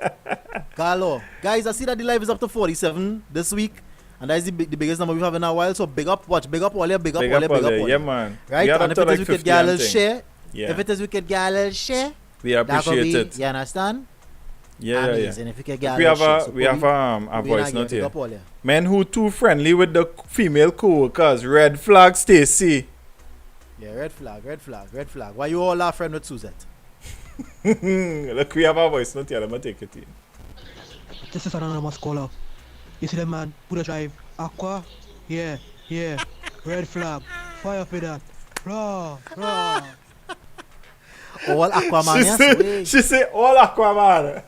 Galore. Guys, I see that the live is up to 47 this week. And that is the biggest number we have in a while. So big up all you. Big up all there. Yeah, man. Right? We are And up if to it is like wicked 50 gal, and thing. share. Yeah. If it is wicked gal, share. We That could appreciate be, it. you understand? Yeah. Amazing. If wicked gal, We have share. a So we have a we voice not note big here. up all you. Men who too friendly with the female co-workers. Red flag, Stacy. Yeah, red flag. Why you all are friend with Suzette? Look, we have a voice note here. Let me take it in. This is an anonymous caller. You see the man, put a drive, aqua, yeah, red flag, fire for that, raw. All Aquaman, yes? She say all Aquaman.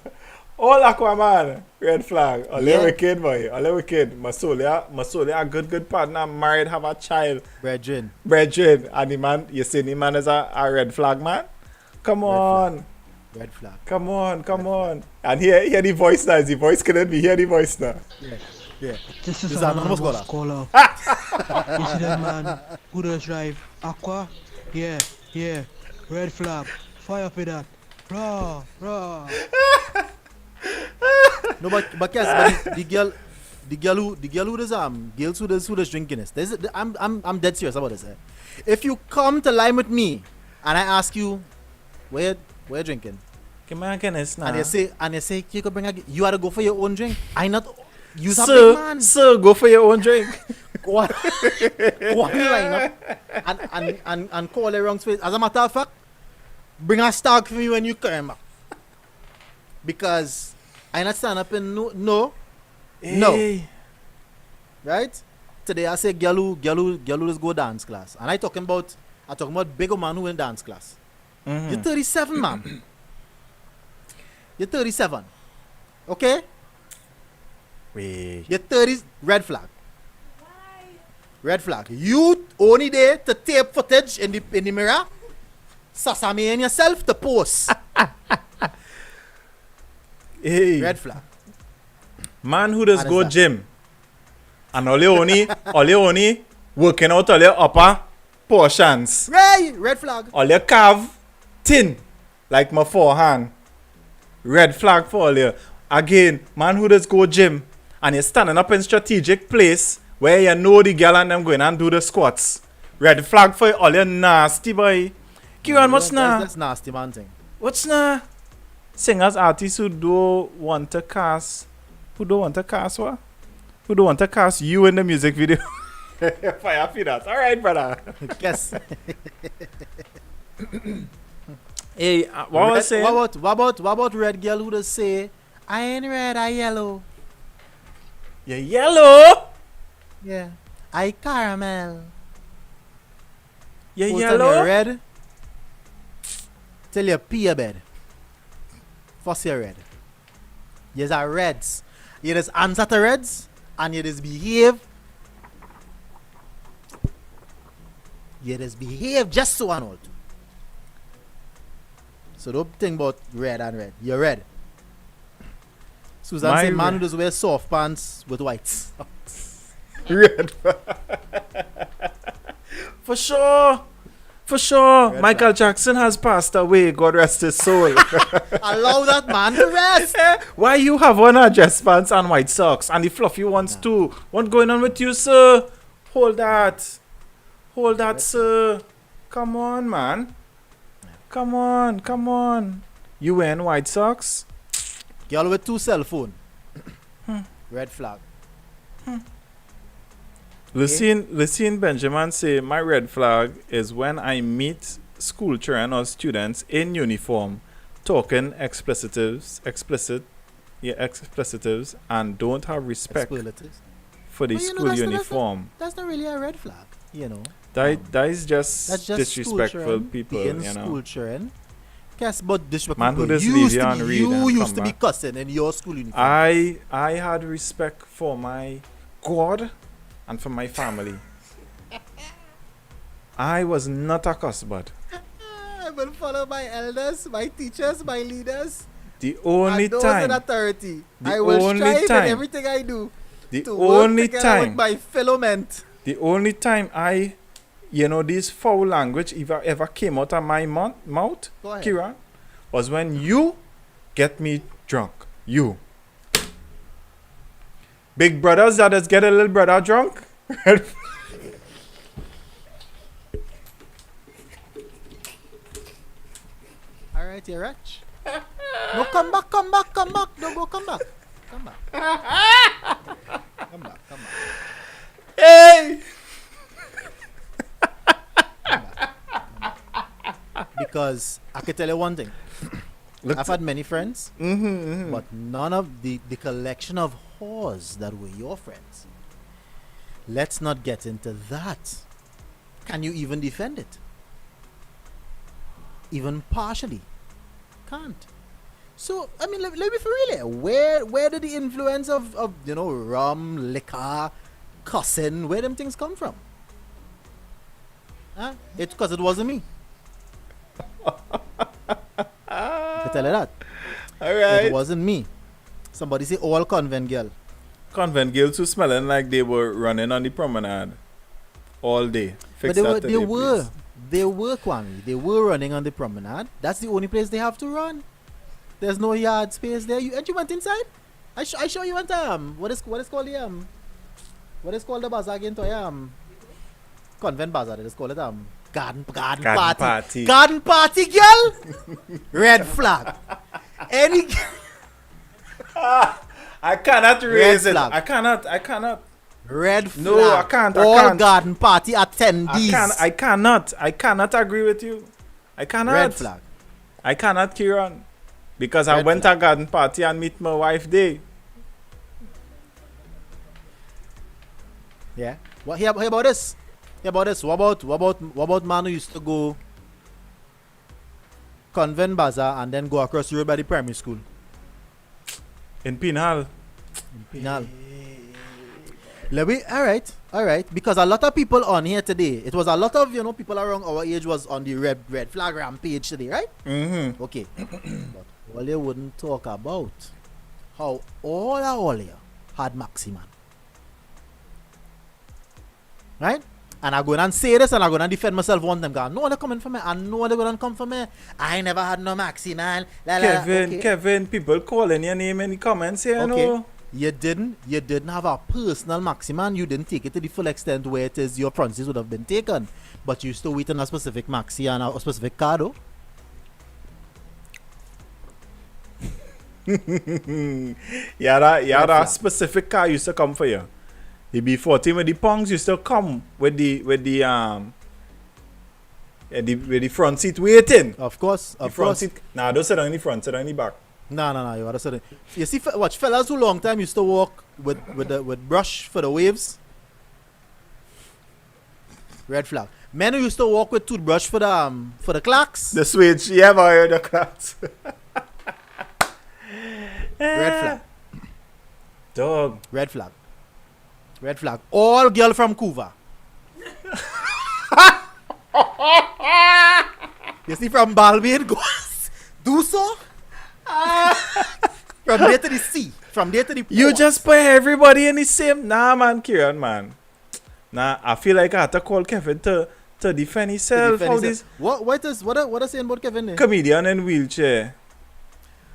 Red flag. All Yeah. wicked boy. All wicked. Masolia, a good partner, married, have a child. Brethren. Brethren, and the man, you say the man is a red flag man? Come on. Red flag. Come on. And hear the voice now. Is the voice couldn't be? Hear the voice now. Yeah. This is This an is anonymous anonymous caller. caller. You see that man who does drive aqua? Yeah. Red flag. Fire for that. Raw. No, but yes, but the girl who does girls who does drinking this. I'm dead serious about this. If you come to line with me and I ask you where you drinking, Come on, Guinness now. and you say you could bring you had to go for your own drink. I not use a big Sir, man. sir, go for your own drink. Go on line up and call the wrong space. As a matter of fact, bring a stag for me when you come back. Because I not stand up and no. Hey. Right? Today I say girl who let's go dance class. And I talking about bigger man who in dance class. You're 37, man. You're 37. Okay? Wait. You're 30, red flag. Red flag. You only there to tape footage in the mirror. Sasami and yourself to post. Hey. Red flag. Man who does And go is that- gym. And all you only working out all your upper portions. Red flag. All your calf thin. Like my forehand. Red flag for all you. Again, man who does go gym. And you're standing up in strategic place where you know the girl and them going and do the squats. Red flag for all your nasty boy. Kieran, what's now? That's nasty man thing. What's now? Singers, artists who don't want to cast. Who don't want to cast what? Who don't want to cast you in the music video? Fire for that. All right, brother. Yes. Hey, what was I saying? What about red girl who does say, I ain't red, I yellow. You're yellow. Yeah. I caramel. You're Put on yellow. your red. Till you pee your bed. First you're red. Yes, are reds. You just answer to reds and you just behave. You just behave just so and all. So don't think about red and red. You're red. Susan My said man red. who does wear soft pants with whites. Red. For sure. Red Michael flag. Jackson has passed away. God rest his soul. Allow that man to rest. Why you have on a dress pants and white socks and the fluffy ones too? What going on with you, sir? Hold that, sir. Come on, man. Come on. You wearing white socks? Girl with 2 cell phone. Red flag. Listen, Benjamin say my red flag is when I meet school children or students in uniform talking explicitives and don't have respect Superlatives. for the Well, you know, school that's not- uniform. That's not really a red flag, you know. That is just That's just disrespectful school children people, being you know. school children. Guess but disrespectful Man who people. just You leave used you to and be- read you and used come to be back. cussing in your school uniform. I had respect for my God and for my family. I was not a cussbud. I will follow my elders, my teachers, my leaders, The only and those time, in authority. the I will only strive time- in everything I do the to only work together with time, my fellow men. the only time this foul language ever came out of my mouth, Go ahead. Kira, was when you get me drunk. You. Big brothers that just get a little brother drunk. All right, you're rich. No, come back. Don't go, come back. Come back. Hey! Because I can tell you one thing. Look I've had many friends, Mm-hmm. but none of the collection of whores that were your friends. Let's not get into that. Can you even defend it? Even partially? Can't. So, I mean, let me be for real here. Where did the influence of rum, liquor, cussing, where them things come from? Huh? It's because it wasn't me. tell you that. All right. It wasn't me. Somebody say all convent girl. Convent girls who smelling like they were running on the promenade all day. Fix But that they today, were. please. They were, Kwame. They were running on the promenade. That's the only place they have to run. There's no yard space there. And you went inside? I show you went what is called the bazaar again to convent bazaar. They just call it garden party. Garden party, girl. Red flag. Any I cannot raise it. flag. I cannot. red flag. No, I can't. All I can't. garden party attendees. I cannot agree with you. I cannot. Red flag. I cannot, Kieran. Because I Red went flag. to a garden party and meet my wife there. Yeah. What hear about this? Hear about this? What about man who used to go convent bazaar and then go across the road by the primary school? In Pinhal. Penal. All right. Because a lot of people on here today, it was a lot of people around our age was on the red flag rampage today, right? Mm-hmm. Okay. But all you wouldn't talk about how all you had Maximan. Right? And I'm going to say this and I'm going to defend myself one time. No, they're coming for me. I know they're going to come for me. I never had no Maximan. Kevin, people calling your name in the comments here, Okay. no? You didn't have a personal Maximan. You didn't take it to the full extent where it is your Francis would have been taken. But you still waiting a specific Maxi and a specific card, though. That specific car used to come for you. The B14 with the pungs used to come with the front seat waiting. Of course. The front seat. Nah, don't sit down in the front, sit down in the back. No. You are saying. You see, watch fellas who long time used to walk with brush for the waves. Red flag. Men who used to walk with toothbrush for the clocks. The switch, yeah, boy, the class. Red flag. Dog. Red flag. All girl from Cuba. You see, from Balmain goes do so. From there to the sea. From there to the port. You just put everybody in the same. Nah, man, Kieran, man. Nah, I feel like I had to call Kevin to defend himself. How this What are saying about Kevin there? comedian in wheelchair.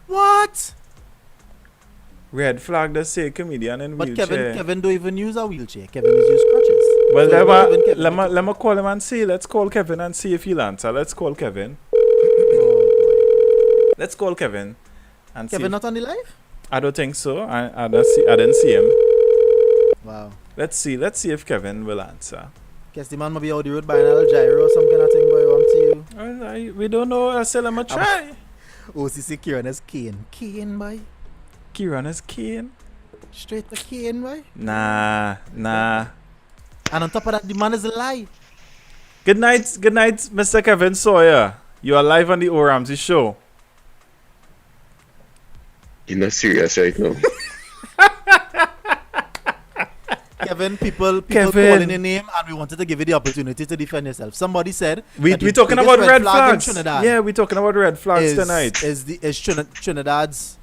What? Red flag that say comedian in But wheelchair. Kevin don't even use a wheelchair. Kevin is use crutches. Well, So even Kevin- let me call him and see. Let's call Kevin and see if he'll answer. Let's call Kevin. Oh, Let's call Kevin and boy. Kevin see. not on the live? I don't think so. I didn't see him. Wow. Let's see if Kevin will answer. Guess the man might be out the road buying a little gyro or some kind of thing, boy. I'm to you. Well, we don't know. I said, let me try. OCC Kieran is Kane. Kane, boy. Kieran is keen. Straight to Kane, boy. Nah. And on top of that, the man is a lie. Good night, Mr. Kevin Sawyer. You are live on the O Ramsey show. You're not serious right now. Kevin, people Kevin. calling your name and we wanted to give you the opportunity to defend yourself. Somebody said We that the talking biggest about red flag in flags. Trinidad Yeah, we talking about red flags tonight. is Trinidad's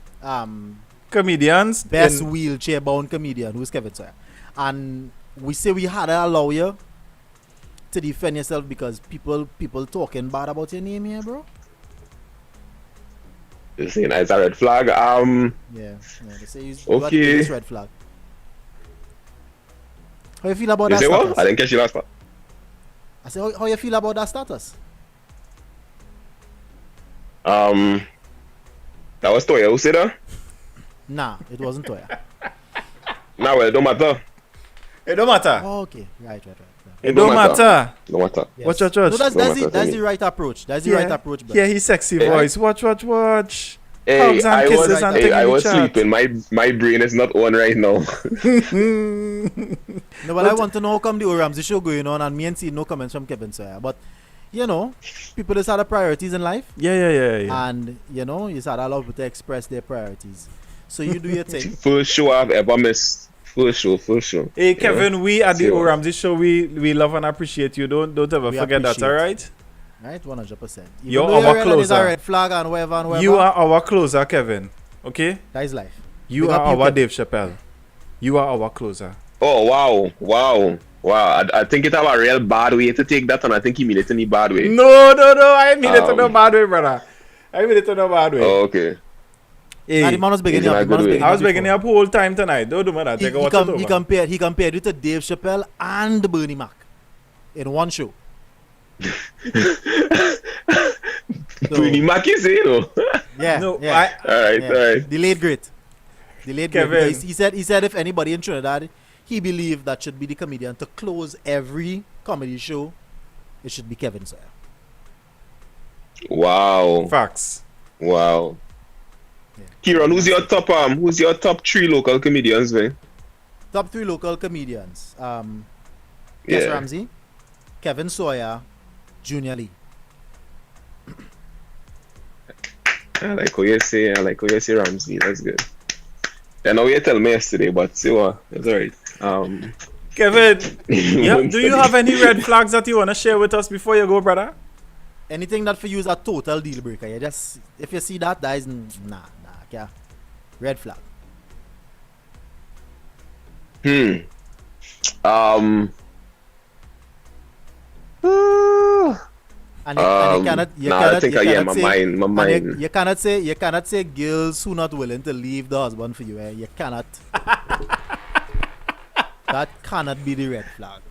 Comedians. best in- wheelchair bound comedian, who's Kevin Sawyer. And we say we had to allow you to defend yourself because people talking bad about your name here, bro. You're saying it's a red flag. Yeah, they say you got the Okay. biggest red flag. How you feel about You that say status? what? I didn't catch you last part. I say, how you feel about that status? That was Toya who said that? Nah, it wasn't Toya. Nah, well, it don't matter. It don't matter. Oh, okay, right. It don't matter. Don't matter. Yes. Watch. No, that's Don't matter to that's me. the right approach. That's the right approach, bro. Yeah, his sexy Hey, voice. Watch. Hey, Hugs and I kisses was, and hey, thing I in the was chat. sleeping. My brain is not on right now. No, but I want to know how come the O Ramsey show going on and me and see no comments from Kevin Sawyer. But people just had priorities in life, Yeah. and you just had to allow people to express their priorities. So you do your thing. First show I've ever missed. First show. Hey, Kevin, we at the See O what? Ramsey show, we love and appreciate you. Don't ever We forget that, appreciate. alright? Right, 100%. You're Even though our red and is a closer. red flag and whatever and whatever. You are our closer, Kevin. Okay? That is life. You Big are up you, our Kevin. Dave Chappelle. You are our closer. Oh, wow. I think it have a real bad way to take that, and I think he mean it in a bad way. No. I mean it in a bad way, brother. I mean it in a bad way. Oh, okay. Hey, Nah, the man was begging He's you in up. a The man was good way. begging I was you begging you before. up whole time tonight. Don't do that. Take a watch it over. He compared you to Dave Chappelle and Bernie Mac in one show. Pretty Mac is you know. Yeah. No, yeah. All right. Delayed great. Kevin. Great. He said if anybody in Trinidad, he believed that should be the comedian to close every comedy show, it should be Kevin Sawyer. Wow. Facts. Wow. Yeah. Kieran, who's your top 3 local comedians, man? Top 3 local comedians. Guess Ramsey, Kevin Sawyer, Junior Lee. I like what you say Ramsey. That's good. I know you tell me yesterday, but see what? It's alright. Kevin, do you have any red flags that you want to share with us before you go, brother? Anything that for you is a total deal breaker. You just if you see that is nah, yeah. Red flag. And you cannot say girls who not willing to leave the husband for you. You cannot. That cannot be the red flag.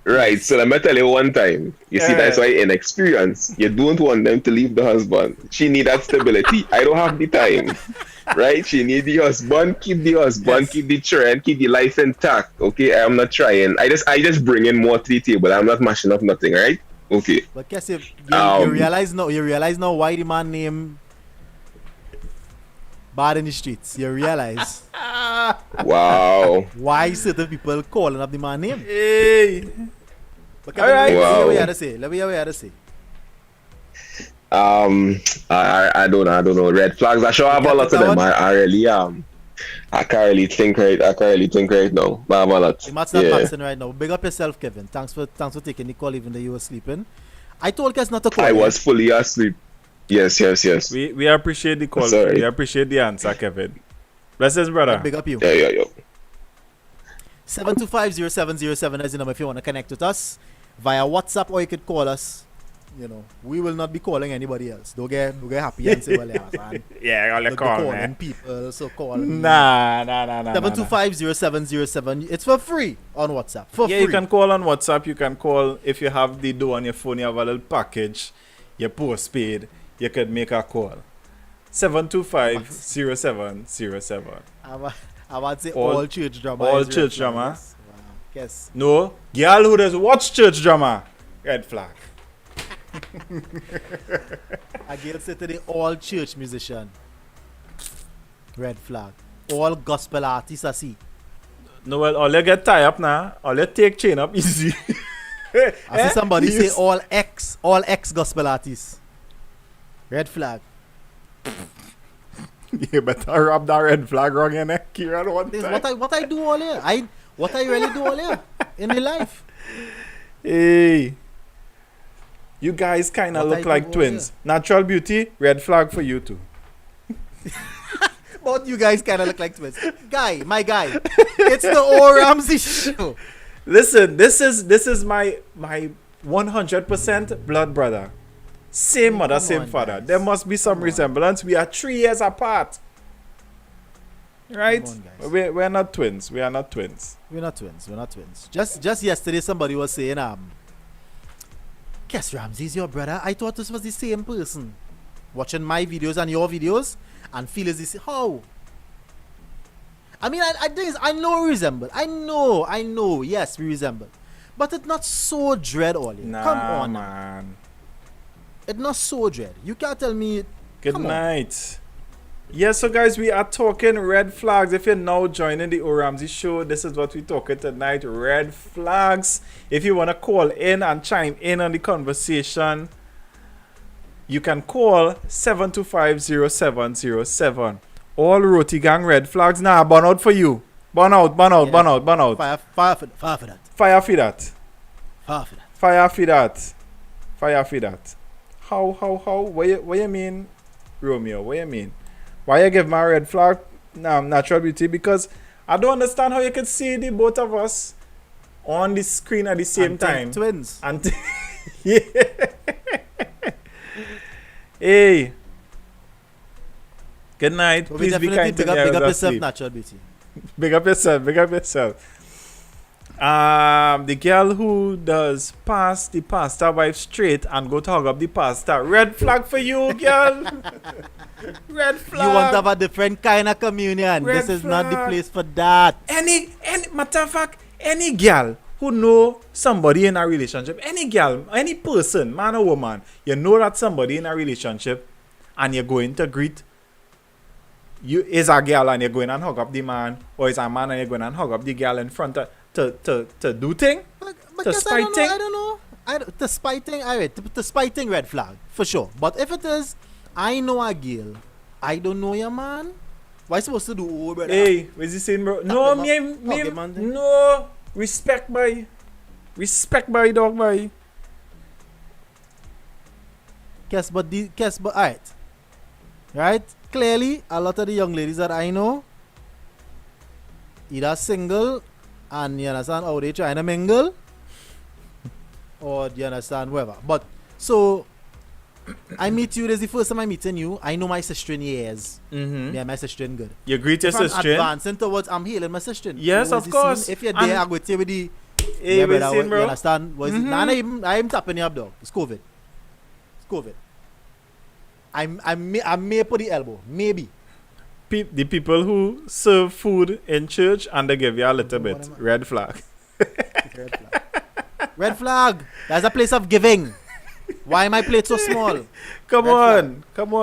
Right, so let me tell you one time. You see, that's why inexperience. You don't want them to leave the husband. She need that stability. I don't have the time. Right? She need the husband, keep the trend, keep the life intact. Okay, I am not trying. I just bring in more to the table. I'm not mashing up nothing, right? Okay. But guess if you realize now why the man name Bad in the Streets. You realize wow. Why certain people calling up the man name. Hey. But let me hear what you had to say. I don't know. Red flags. I sure have a lot of them. I can't really think right now. But I have a lot. The mat's not passing right now. Big up yourself, Kevin. Thanks for taking the call even though you were sleeping. I told Kes not to call. I was fully asleep. Yes. We appreciate the call. Sorry. We appreciate the answer, Kevin. Blessings, brother. Big up you. Yeah. 725-0707 is the number if you want to connect with us via WhatsApp, or you could call us. You know, we will not be calling anybody else. Don't get happy and say, well, yeah, I'll call, calling man. people, so call. Nah. 725-0707. It's for free on WhatsApp. For free. You can call on WhatsApp. You can call if you have the dough on your phone. You have a little package. You're postpaid. You could make a call. 725-0707. I would say all church drama. All church drama. Wow. Yes. No, girl who does watch church drama. Red flag. A girl said today all church musician. Red flag. All gospel artists I see. No, well, all you get tie up now. All you take chain up easy. I see somebody say all ex gospel artists. Red flag. You better rub that red flag wrong in there, Kieran. What I do all here. What I really do all here in my life. Hey. You guys kind of look like twins. Natural beauty, red flag for you too. Both you guys kind of look like twins. My guy. It's the O Ramsey show. Listen, this is my 100% blood brother. Same mother, same father. Guys. There must be some resemblance. We are 3 years apart. Right? We're not twins. We're not twins. Just yesterday somebody was saying, Guess Ramsey's your brother. I thought this was the same person. Watching my videos and your videos and feel as this. How? I mean, I know we resemble. I know. Yes, we resemble. But it's not so dread, Ollie. Nah, come on, man. It's not so dread. You can't tell me. Good night. Yes, so guys, we are talking red flags. If you're now joining the O Ramsey show, this is what we're talking tonight. Red flags. If you want to call in and chime in on the conversation, you can call 725-0707. All Roti Gang red flags. Nah, burn out for you. Burn out. Fire for that. Fire for that. Fire for that. How? What you mean, Romeo? What you mean? Why you give my red flag? Natural beauty, because I don't understand how you could see the both of us on the screen at the same And think time. twins. And yeah. Hey. Good night. But we Please be definitely kind to me. I big up was yourself, asleep. natural beauty. Big up yourself. Big up yourself. The girl who does pass the pastor wife straight and go to hug up the pastor. Red flag for you, girl. Red flag. You want to have a different kind of communion. Red This is not the flag. place for that. Any matter of fact, any girl who know somebody in a relationship, any girl, any person, man or woman, you know that somebody in a relationship and you're going to greet you is a girl and you're going and hug up the man, or is a man and you're going and hug up the girl in front of to do thing? But To guess spite thing? I don't know. The spiting, alright, the spiting red flag for sure. But if it is, I know a girl, I don't know your man. What I supposed to do, oh, brother? Hey, what's he saying, bro? No, him up, hug him and thing. no. Respect by dog by. Guess, but alright, right? Clearly, a lot of the young ladies that I know, either single, and you understand how they trying to mingle, or you understand whatever. But so, I meet you. This is the first time I'm meeting you. I know my sister in years. Mm-hmm. Me and my sister in good. You greet your If I'm sister. advancing towards, I'm healing my sister. Yes, of course. If you're And- there, I go tell you with the. Hey, Yeah, we brother, seen, you bro. understand? Was it? Mhm. I'm tapping you up, dog. It's COVID. It's COVID. I may put the elbow. Maybe. The people who serve food in church and they give you a little What bit. am I- Red flag. Red flag. Red flag. That's a place of giving. Why my plate so small? Come Red on. flag. Come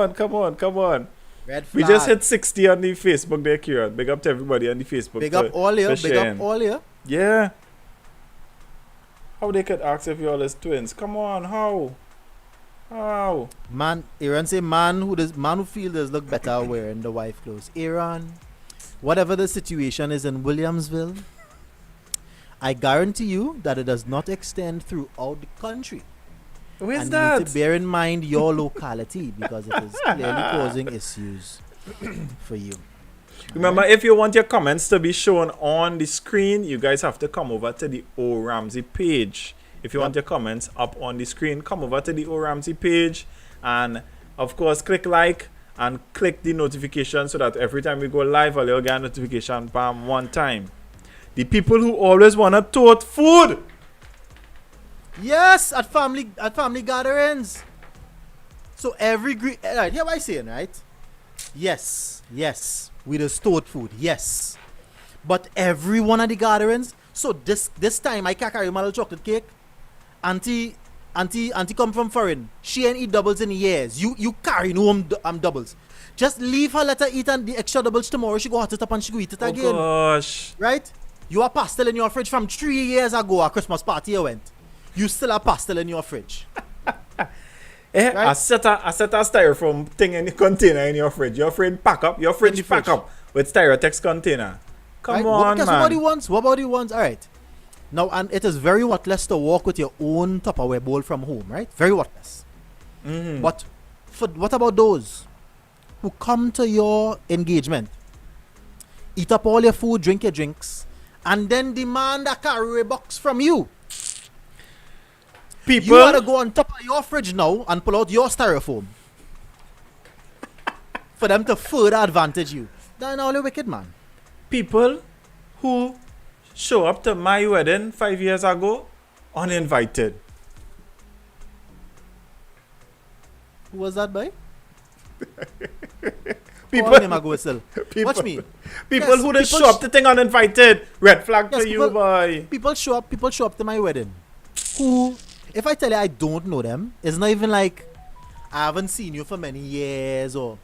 on. Red We flag. just hit 60 on the Facebook there, Kieran. Big up to everybody on the Facebook. Big up all here. Big up all here. Yeah. How they could ask if you all is twins? Come on, how? How? Man, Aaron say man who feel does look better wearing the wife clothes. Aaron, whatever the situation is in Williamsville, I guarantee you that it does not extend throughout the country. Where's And that? you need to bear in mind your locality because it is clearly causing issues for you. Remember, if you want your comments to be shown on the screen, you guys have to come over to the O Ramsey page. If you want your comments up on the screen, come over to the O Ramsey page and, of course, click like and click the notification so that every time we go live, you'll get a notification bam one time. The people who always want to tote food. Yes, at family gatherings. So right, here what I saying, right? Yes, we just stored food, yes. But every one of the gatherings, so this time I can't carry my little chocolate cake. Auntie come from foreign. She ain't eat doubles in years. You carry no doubles. Just leave her, let her eat and the extra doubles tomorrow. She go hot it up and she go eat it Oh again. gosh. Right? You have pastel in your fridge from 3 years ago. A Christmas party you went. You still have pastel in your fridge. Eh, Right? I set a styrofoam thing in the container in your fridge. Your fridge pack up the fridge. with Styrotex container. Come Right? on, Guess man. what about the ones? All right. Now, and it is very worthless to walk with your own Tupperware bowl from home, right? Very worthless. Mhm. But what about those who come to your engagement, eat up all your food, drink your drinks, and then demand a carry box from you? People, You gotta go on top of your fridge now and pull out your styrofoam for them to further advantage you. That's all a wicked man. people who show up to my wedding 5 years ago uninvited. Who was that by? People, Call him a go whistle. people, Watch me. people Yes, who just people show up to thing uninvited. Red flag Yes, to you, people- boy. People show up to my wedding. Who, if I tell you I don't know them, it's not even like I haven't seen you for many years or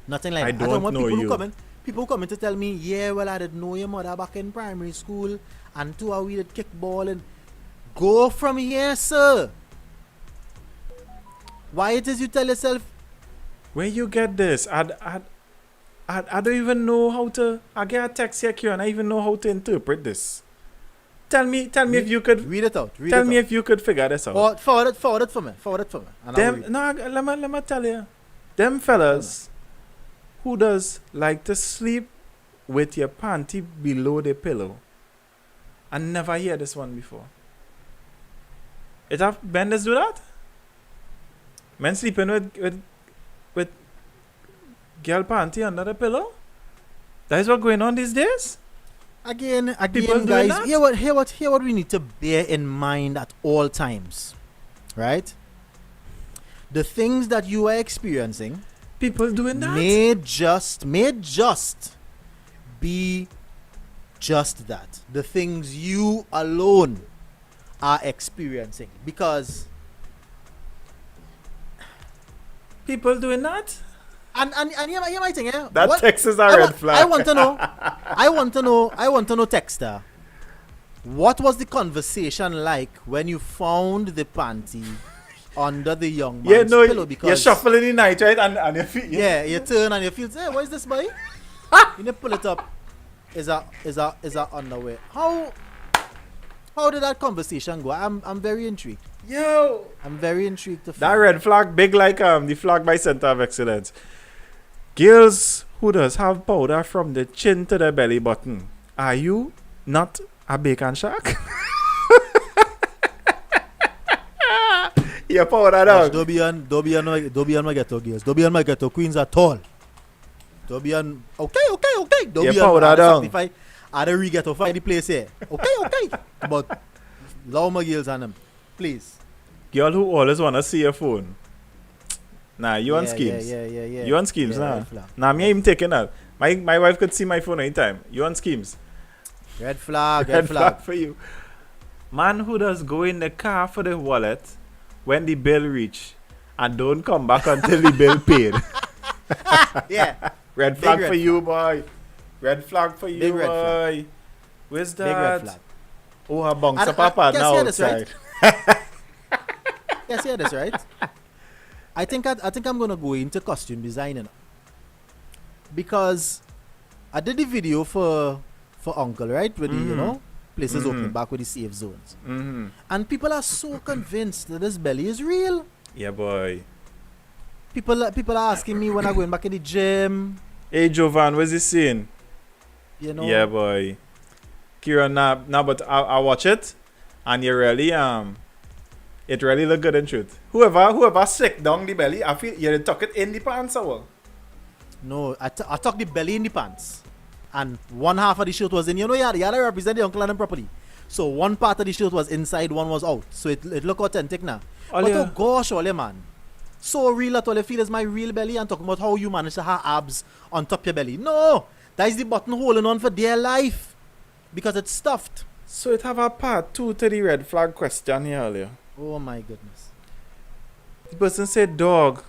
nothing like I that. don't want know people you. People come in to tell me, yeah, well, I didn't know your mother back in primary school, and two we did kickball and go from here, sir. Why it is you tell yourself, Where you get this? I don't even know how to. I get a text here, Kieran. I even know how to interpret this. Tell me if you could Read it out. tell me if you could figure this out. Forward it for me. And I'll read. Them, no, let me tell you. Them fellas who does like to sleep with your panty below the pillow. I never hear this one before. It have benders do that? Men sleeping with girl panty under the pillow? That is what going on these days? Again, People doing guys, that? hear what we need to bear in mind at all times, right? The things that you are experiencing People doing that? may just be just that. The things you alone are experiencing, because People doing that? and here my thing, yeah. That What- text is a I red wa- flag. I want to know. I want to know, Texter. What was the conversation like when you found the panty under the young man's Yeah, no, pillow? Because you're shuffling in the night, right? And your feet. yeah, you turn and you feel, hey, what is this, boy? You pull it up. Is a underwear? How did that conversation go? I'm very intrigued. Yo! I'm very intrigued to That find. red flag, big like the flag by Center of Excellence. Girls who does have powder from the chin to the belly button. Are you not a bacon shark? Your powder Gosh, dog. don't be on my ghetto girls. Don't be on my ghetto queens at all. Don't be on. Okay. Don't Yeah, be powder on. down. If I don't re-ghetto find the place here. Okay. But love my girls on them, please. Girl who always wanna see your phone. Nah, you on schemes. Yeah. You on schemes, Yeah, nah. red flag. Nah, me even taking that. My wife could see my phone anytime. You on schemes. Red flag. Red flag for you. Man who does go in the car for the wallet when the bill reach and don't come back until the bill paid. Yeah. Red Big flag red for you, boy. Red flag for you, Big red flag. boy. Where's Big red that? flag. Oh, her bunks And- up papa guess now here this, right? outside. Yes, hear this, right? I think I'm gonna go into costume designing because I did the video for Uncle, right? With the places open back with the safe zones, Mm-hmm. and people are so convinced that this belly is real. Yeah, boy. People are asking me when I'm going back in the gym. Hey, Jovan, where's this scene? You know. Yeah, boy. Kira, nah, but I watch it, and you really it really look good in truth. Whoever sick down the belly, I feel you tuck it in the pants or what? No, I tucked the belly in the pants, and one half of the shirt was in. You gotta represent the uncle and them properly. So one part of the shirt was inside, one was out. So it look authentic now. But yeah. oh gosh, Ole man, so real at all. I feel is my real belly, and talking about how you manage to have abs on top your belly. No, that is the button holding on for dear life because it's stuffed. So it have a part 2 to the red flag question here earlier. Oh my goodness. The person said, dog,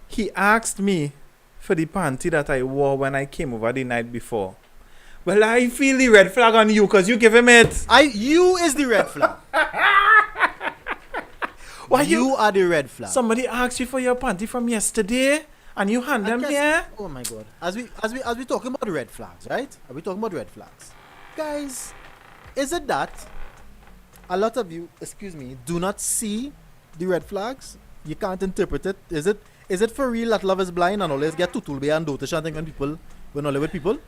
he asked me for the panty that I wore when I came over the night before. Well, I feel the red flag on you because you give him it. You is the red flag. Why you are the red flag. Somebody asked you for your panty from yesterday and you hand them guess- here? Oh my god. As we talking about red flags, right? Are we talking about red flags? Guys, is it that a lot of you, do not see the red flags? You can't interpret it. Is it for real that love is blind and always get tutulbe and dotish and thing when people when only with people?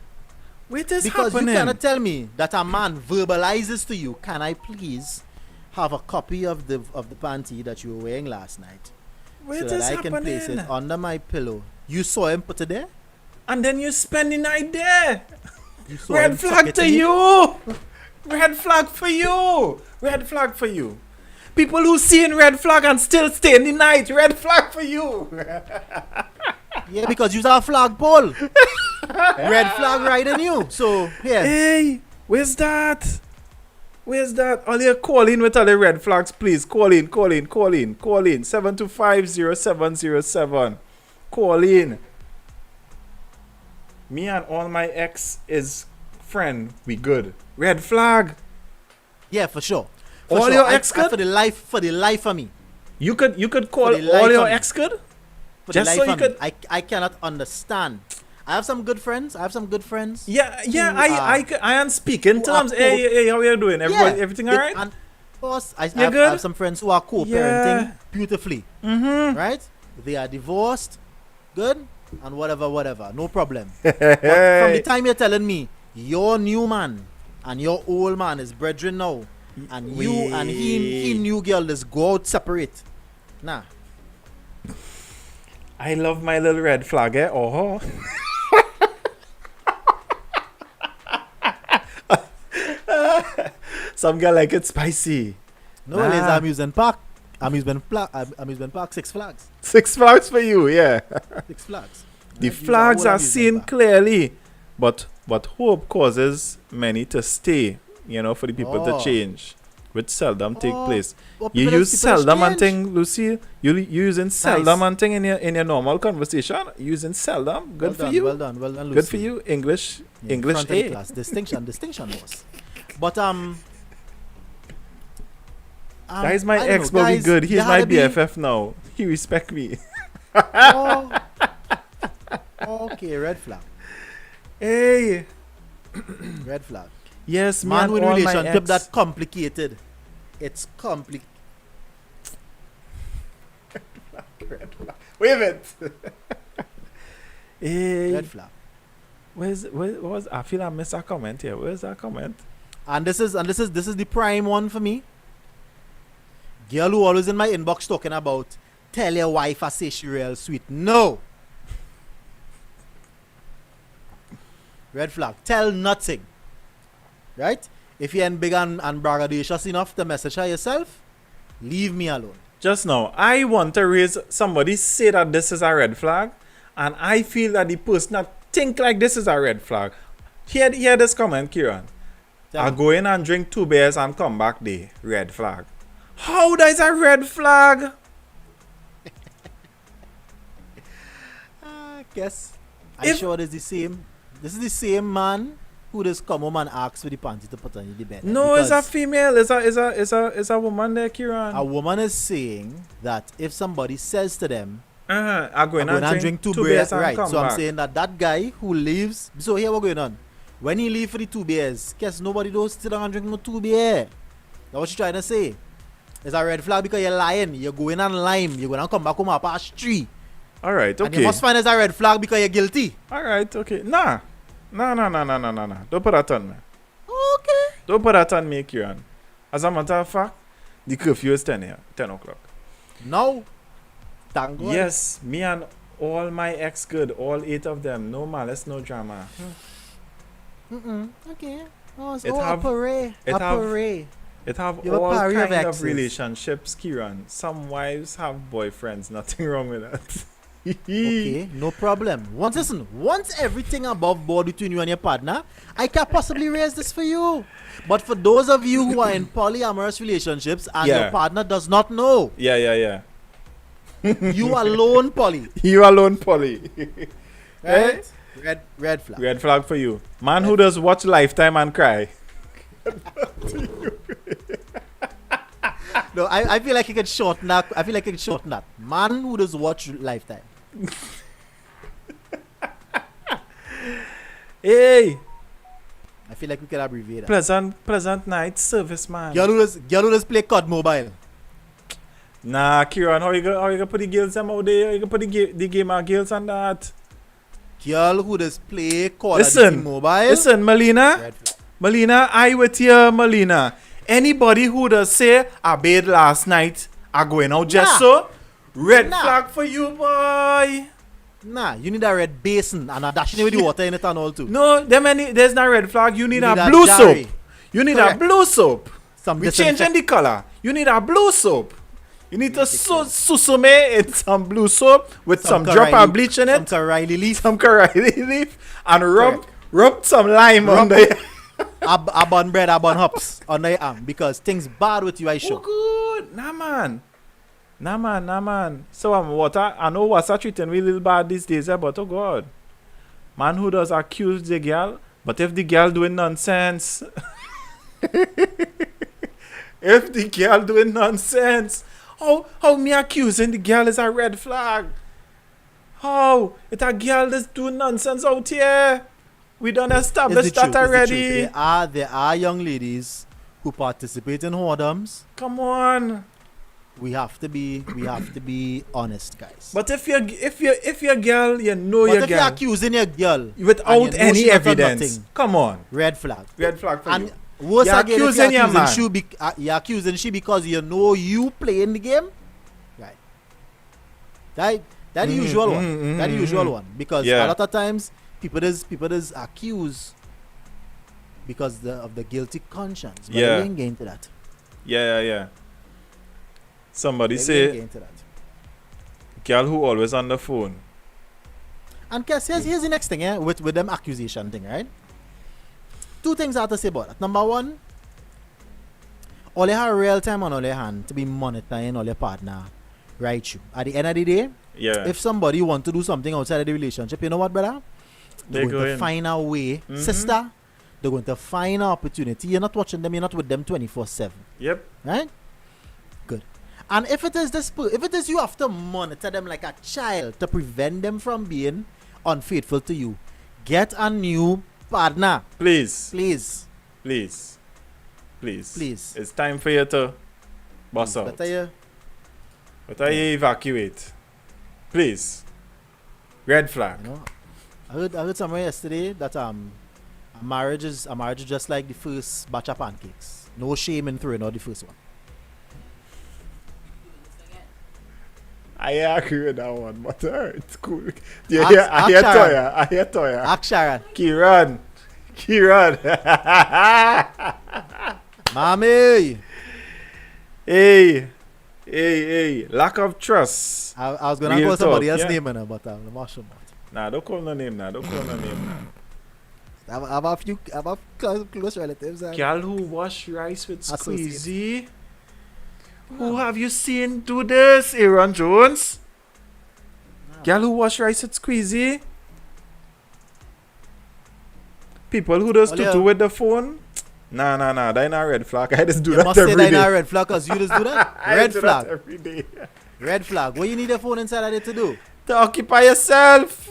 Wait, is Because happening? you cannot tell me that a man verbalizes to you, can I please have a copy of the panty that you were wearing last night? Wait, so is that I can place it happening? under my pillow. You saw him put it there? And then you spend the night there. You saw him Red tuck flag it to in? you. Red flag for you. Red flag for you. People who see in red flag and still stay in the night. Red flag for you. Yeah, because you're a flagpole. Red flag riding you. So, yeah. Hey, where's that? Where's that? All you call in with all the red flags, please. Call in. 725-0707. Call in. Me and all my ex is friend. We good. Red flag. Yeah, for sure. All your ex good? For the life of me. You could call For the life all your of me. ex good? For Just the so life you of could- me. I cannot understand. I have some good friends. Yeah, yeah. who I am speaking who terms. are Hey, how you doing? Everybody, everything all right? And of course, I You have, good? I have some friends who are co-parenting Yeah. beautifully. Mm-hmm. Right? They are divorced, good, and whatever, no problem. But from the time you're telling me your new man and your old man is brethren now, and you and he new girl just go out separate. Nah. I love my little red flag, eh? Oh. Some guy like it spicy. No, it is amusement park. Amusement park, Six Flags. 6 flags for you, yeah. 6 Flags. The Right? These flags all are amusement seen park. clearly, but hope causes many to stay. For the people to Oh. change, which seldom take Oh, place. well, You people use is- people is seldom and change. thing, Lucy. You using seldom Nice. and thing in your normal conversation. Using seldom, good Well for done, you. Well done, Lucy. Good for you. English, Yeah, English front of the A. class. Distinction, boss. But That is my I don't ex, know, but we guys, good. you He's had my to be- BFF now. He respect me. Oh. Okay, red flag. Hey, Red flag. yes, me Man and with all my relationship ex. that complicated. It's complicated. Wait a minute. Hey, Red flag. where was? I feel I missed a comment here. Where's that comment? And this is the prime one for me. Girl who always in my inbox talking about tell your wife I say she real sweet. No. Red flag. Tell nothing. Right? If you ain't big and braggadocious enough to message her yourself, leave me alone. Just now, I want to raise somebody say that this is a red flag, and I feel that the person that think like this is a red flag. Hear this comment, Kieran. I go in and drink 2 beers and come back there. Red flag. How that is a red flag? Guess. If- I'm sure this is the same man who just come home and ask for the panty to put on the bed. No, it's a Because female. It's a woman there, Kieran. a woman is saying that if somebody says to them, I go in I'm going and and drink drink 2 2 beers beers, and right? come So back. I'm saying that guy who leaves. So here what's going on. When he leave for the 2 beers, guess nobody don't sit down and drink no 2 beer. That's what you trying to say. It's a red flag because you're lying. You're going and lying. You're going to come back home at past 3. All right, And you okay. must find it's a red flag because you're guilty. All right, okay. Nah. Don't put that on me. Okay. Don't put that on me, Kieran. As a matter of fact, the curfew is 10 o'clock. No. Thank God. Yes, me and all my ex good, all 8 of them. No malice, no drama. Okay. Oh, It have- a parade. it A have- parade. It have You have a all party of kind of exes. relationships, Kieran. Some wives have boyfriends. Nothing wrong with that. Okay, no problem. Once everything above board between you and your partner, I can possibly raise this for you. But for those of you who are in polyamorous relationships and Yeah. your partner does not know, Yeah. you alone poly. You alone, Polly. Right? Red flag. Red flag for you. Man who does watch Lifetime and cry. No, I feel like you can shorten that. Man who does watch Lifetime. Hey, I feel like we can abbreviate that. pleasant night service, man. Girl who does play COD Mobile. Nah, Kieran, how you gonna put the girls them out there? How you gonna put the gamer girls on that? Girl who does play Call of Duty Mobile. Listen, Melina. Red flag. Melina, I with you, Melina. Anybody who does say I bathed last night, I going out just Nah. so, red Nah. flag for you, boy. Nah, you need a red basin and a dashing with the water in it and all too. No, there's no red flag. You need a need a blue Jerry. soap. You need Correct. a blue soap. Some We changing the color. You need a blue soap. You need to susume in some blue soap with some drop of bleach in it, Some Riley leaf. some curry leaf, and Correct. rub some lime on Rub- there. I bun bread, I bun hops on the arm because things bad with you, I Oh, show. good. Nah, man. So, I know what's a treating me a little bad these days, but oh, God. Man who does accuse the girl, but if the girl doing nonsense, how me accusing the girl is a red flag? How? It's a girl that's doing nonsense out here. We done established It's the that truth, it's the already. truth. There are young ladies who participate in whoredoms. Come on. We have to be honest, guys. But if you're girl, you know But your if you're girl accusing your girl without and you know any she not done evidence, nothing, come on. red flag. Red flag for And you. worse You're again, if accusing your man. you're accusing she because you know you playing the game, right? That the usual one. That the usual one. Because Yeah. a lot of times people is accuse because of the guilty conscience. But Yeah. we ain't getting to that. Yeah. Somebody We ain't say, getting to that. girl who always on the phone. And Cass, here's the next thing, with them accusation thing, right? Two things I have to say about that. Number one, all you have real time on all your hand to be monitoring all your partner, right? You. At the end of the day, Yeah. if somebody want to do something outside of the relationship, you know what, brother? They're They go going to in. find a way, sister. They're going to find an opportunity. You're not watching them. You're not with them 24/7, Yep. right? Good. And if it is you have to monitor them like a child to prevent them from being unfaithful to you, get a new partner, Please. please. Please. Please. It's time for you to bust out. Better Better you evacuate. Please. Red flag. you know, I heard somewhere yesterday that a marriage is just like the first batch of pancakes. No shame in throwing out the first one. I agree with that one, but it's cool. You Ask- hear, ask I hear Toya. Ask Sharon. Kieran. Mommy! Hey. Lack of trust. I was going to Real call somebody talk, else's yeah. name, but I'm not sure. Nah, don't call no name now. I have a few close relatives. Girl who wash rice with Associates. squeezy. Who have you seen do this? Aaron Jones? Girl who wash rice with squeezy? People who does Oh, tutu yeah. with the phone? Nah. That ain't a red flag. I just do You that must say every that in a day. red flag because you just do that. I Red do flag. that every day. Red flag. What you need a phone inside of it to do? To occupy yourself.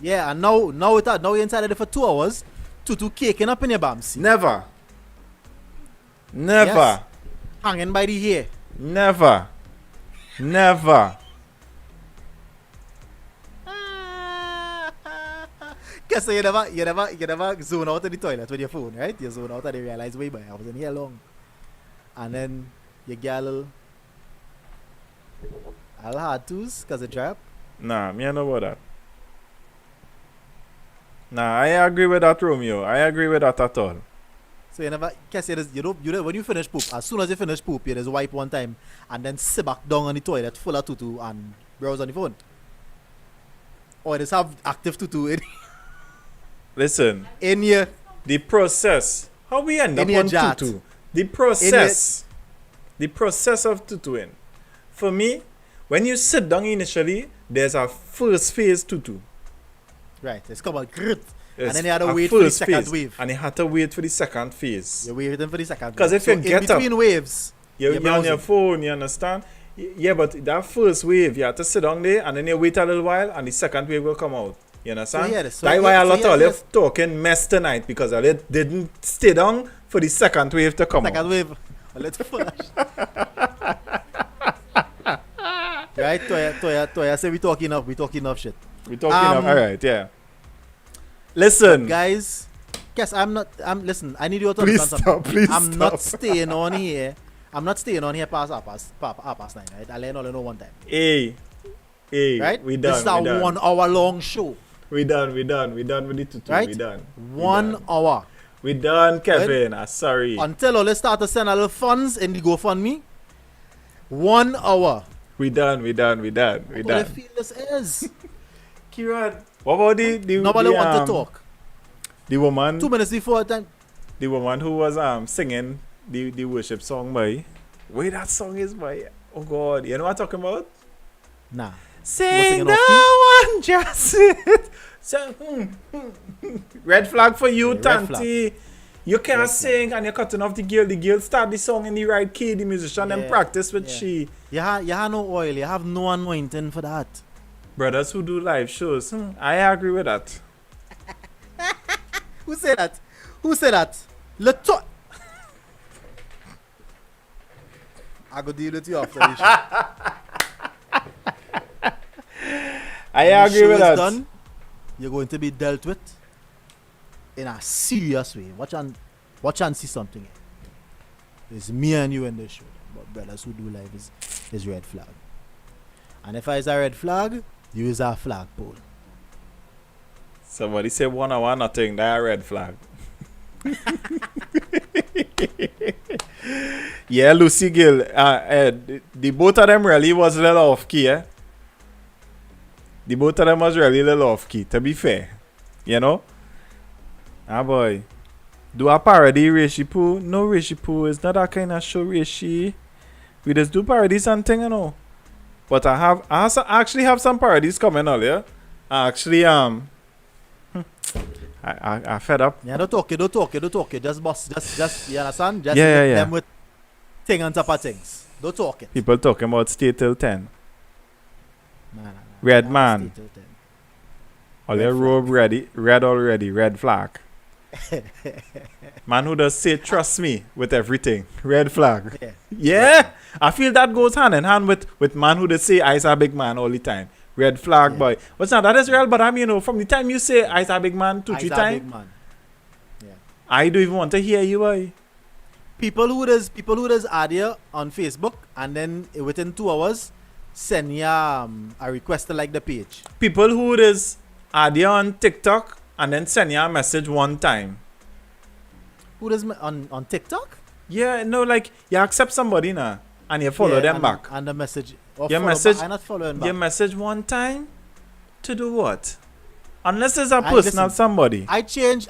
Yeah, and now you're inside of it for 2 hours. Tutu caking up in your bums. Never. Yes. Hanging by the hair. Never. Guess you never zone out of the toilet with your phone, right? You zone out and you realize, wait, I was in here long. And then your girl I'll hard twos because it drop. Nah, me I know about that. Nah, I agree with that, Romeo. I agree with that at all. So you never guess you don't when you finish poop, as soon as you finish poop, you just wipe one time and then sit back down on the toilet full of tutu and browse on the phone. Or just have active tutu Listen, in your the process. How we end up In your on jet. tutu? The process. The process of tutuing. For me, when you sit down initially, there's a first phase tutu. right, it's come out grit. And There's then you had to a wait for the first second phase, wave. and you had to wait for the second phase. You're waiting for the second 'Cause wave. if you So get in between waves, You're on your browsing. phone, you understand? Yeah, but that first wave, you have to sit down there and then you wait a little while and the second wave will come out. You understand? yeah, so That's yeah, why a so lot yeah, of yeah. you talking mess tonight because they didn't stay down for the second wave to come Second out. wave. A little flash. Right, Toya say we talking enough shit. We're talking of, alright, yeah. Listen, Guys, listen, I need you to Please understand stop, something. please I'm not stop. staying on here. I'm not staying on here past 9, right? I let all you know one time. hey, Right? we done. This is a we done. 1 hour long show. We done with the tutu. Right? We done. 1 hour. We done, Kevin. I'm sorry. Until all they start to send a little funds in the GoFundMe. 1 hour. We done. What I feel this is. Kieran, what about the Nobody want to talk. The woman 2 minutes before time. the woman who was singing the worship song by wait that song is by oh god, you know what I'm talking about? Nah. Sing singing the off one just it. So, red flag for you, Yeah, red Tanti. You can't sing and you're cutting off the girl. The girl start the song in the right key. The musician then Yeah, practice with yeah. she. You have no oil. You have no anointing for that. Brothers who do live shows. I agree with that. Who said that? Who said that? Leto. I go deal with you after the show. I When the agree show with is that. done, you're going to be dealt with in a serious way. Watch and see something. It's me and you in the show. But brothers who do live is red flag. And if I is a red flag, you is a flagpole. Somebody say 1-on-1 nothing. That a red flag. Yeah, Lucy Gill. The both of them really was a little off key, eh? The both of them was really a little off key, to be fair. You know? Ah, boy. Do a parody, Rishi Poo? No, Rishi Poo. It's not that kind of show, Rishi. We just do parodies and thing, you know. But I actually have some parodies coming earlier. I actually, I fed up. Yeah, don't talk it. Just boss. Just, you understand? Just Yeah, let yeah. them with thing on top of things. Don't talk it. People talking about stay till 10. Nah. Red Nah, man. stay till 10. All your robe ready. Red already. Red flag. Man who does say trust me with everything. Red flag. Yeah. Yeah. I feel that goes hand in hand with man who does say I's a big man all the time. Red flag, Yeah. boy. What's not that is real, but from the time you say I's a big man 2-3 I's a times, big man. Yeah. I don't even want to hear you, boy. People who does add you on Facebook and then within 2 hours send you a request to like the page. People who does add you on TikTok and then send you a message one time. Who does on TikTok? Yeah, no, like you accept somebody now and you follow them back. And the message. Or Your follow message. back. I'm not following back. You message one time to do what? Unless it's a I- personal listen, somebody. I change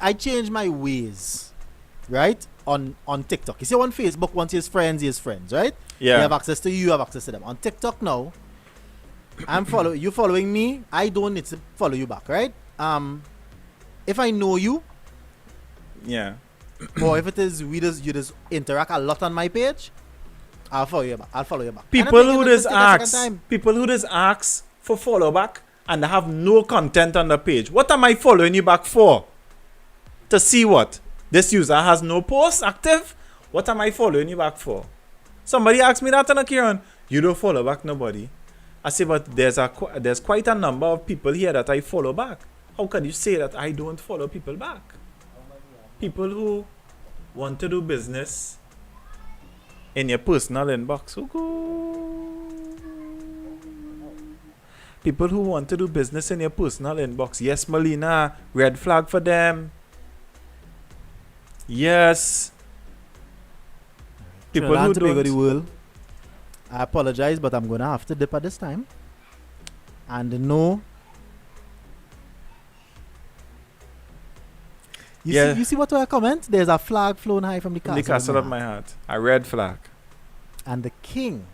my ways, right? On TikTok. You see, on Facebook, once he has friends, right? Yeah. You have access to you have access to them. On TikTok now, you following me. I don't need to follow you back, right? If I know you, Yeah. or if it is you just interact a lot on my page, I'll follow you back. People And I'm who thinking, just let's take a second ask, time. people who just ask for follow back and they have no content on the page. What am I following you back for? To see what? This user has no posts active? What am I following you back for? Somebody asked me that on a Kieran. You don't follow back nobody. I say, but there's quite a number of people here that I follow back. How can you say that I don't follow people back? People who want to do business in your personal inbox. People who want to do business in your personal inbox. Yes, Melina. Red flag for them. Yes. People Trinidad who and Tobago, the don't. world. I apologize, but I'm gonna have to dip at this time. And no. You see what I comment? There's a flag flown high from the In castle, the castle of my heart. A red flag. and the king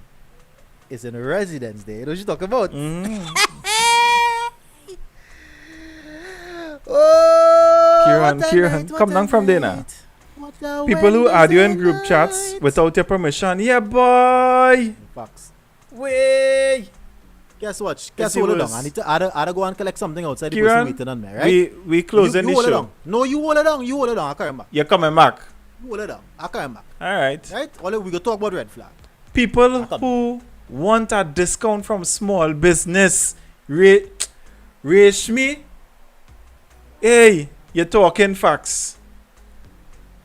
is in residence there. You know what you talking about? Oh, Kieran, come down from there now. People who add you in group chats without your permission. Yeah, boy. Facts. Way. Guess what? Yes, Guess it hold it was. down. I need to add go and collect something outside the Kieran, person waiting on me, right? We closing you the hold it show. down. No, you hold it down. You hold it down. I come back. You're coming back. You hold it down. I come back. All right. Right? All we go talk about red flag. People who want a discount from small business. Reach me. Hey, you're talking facts.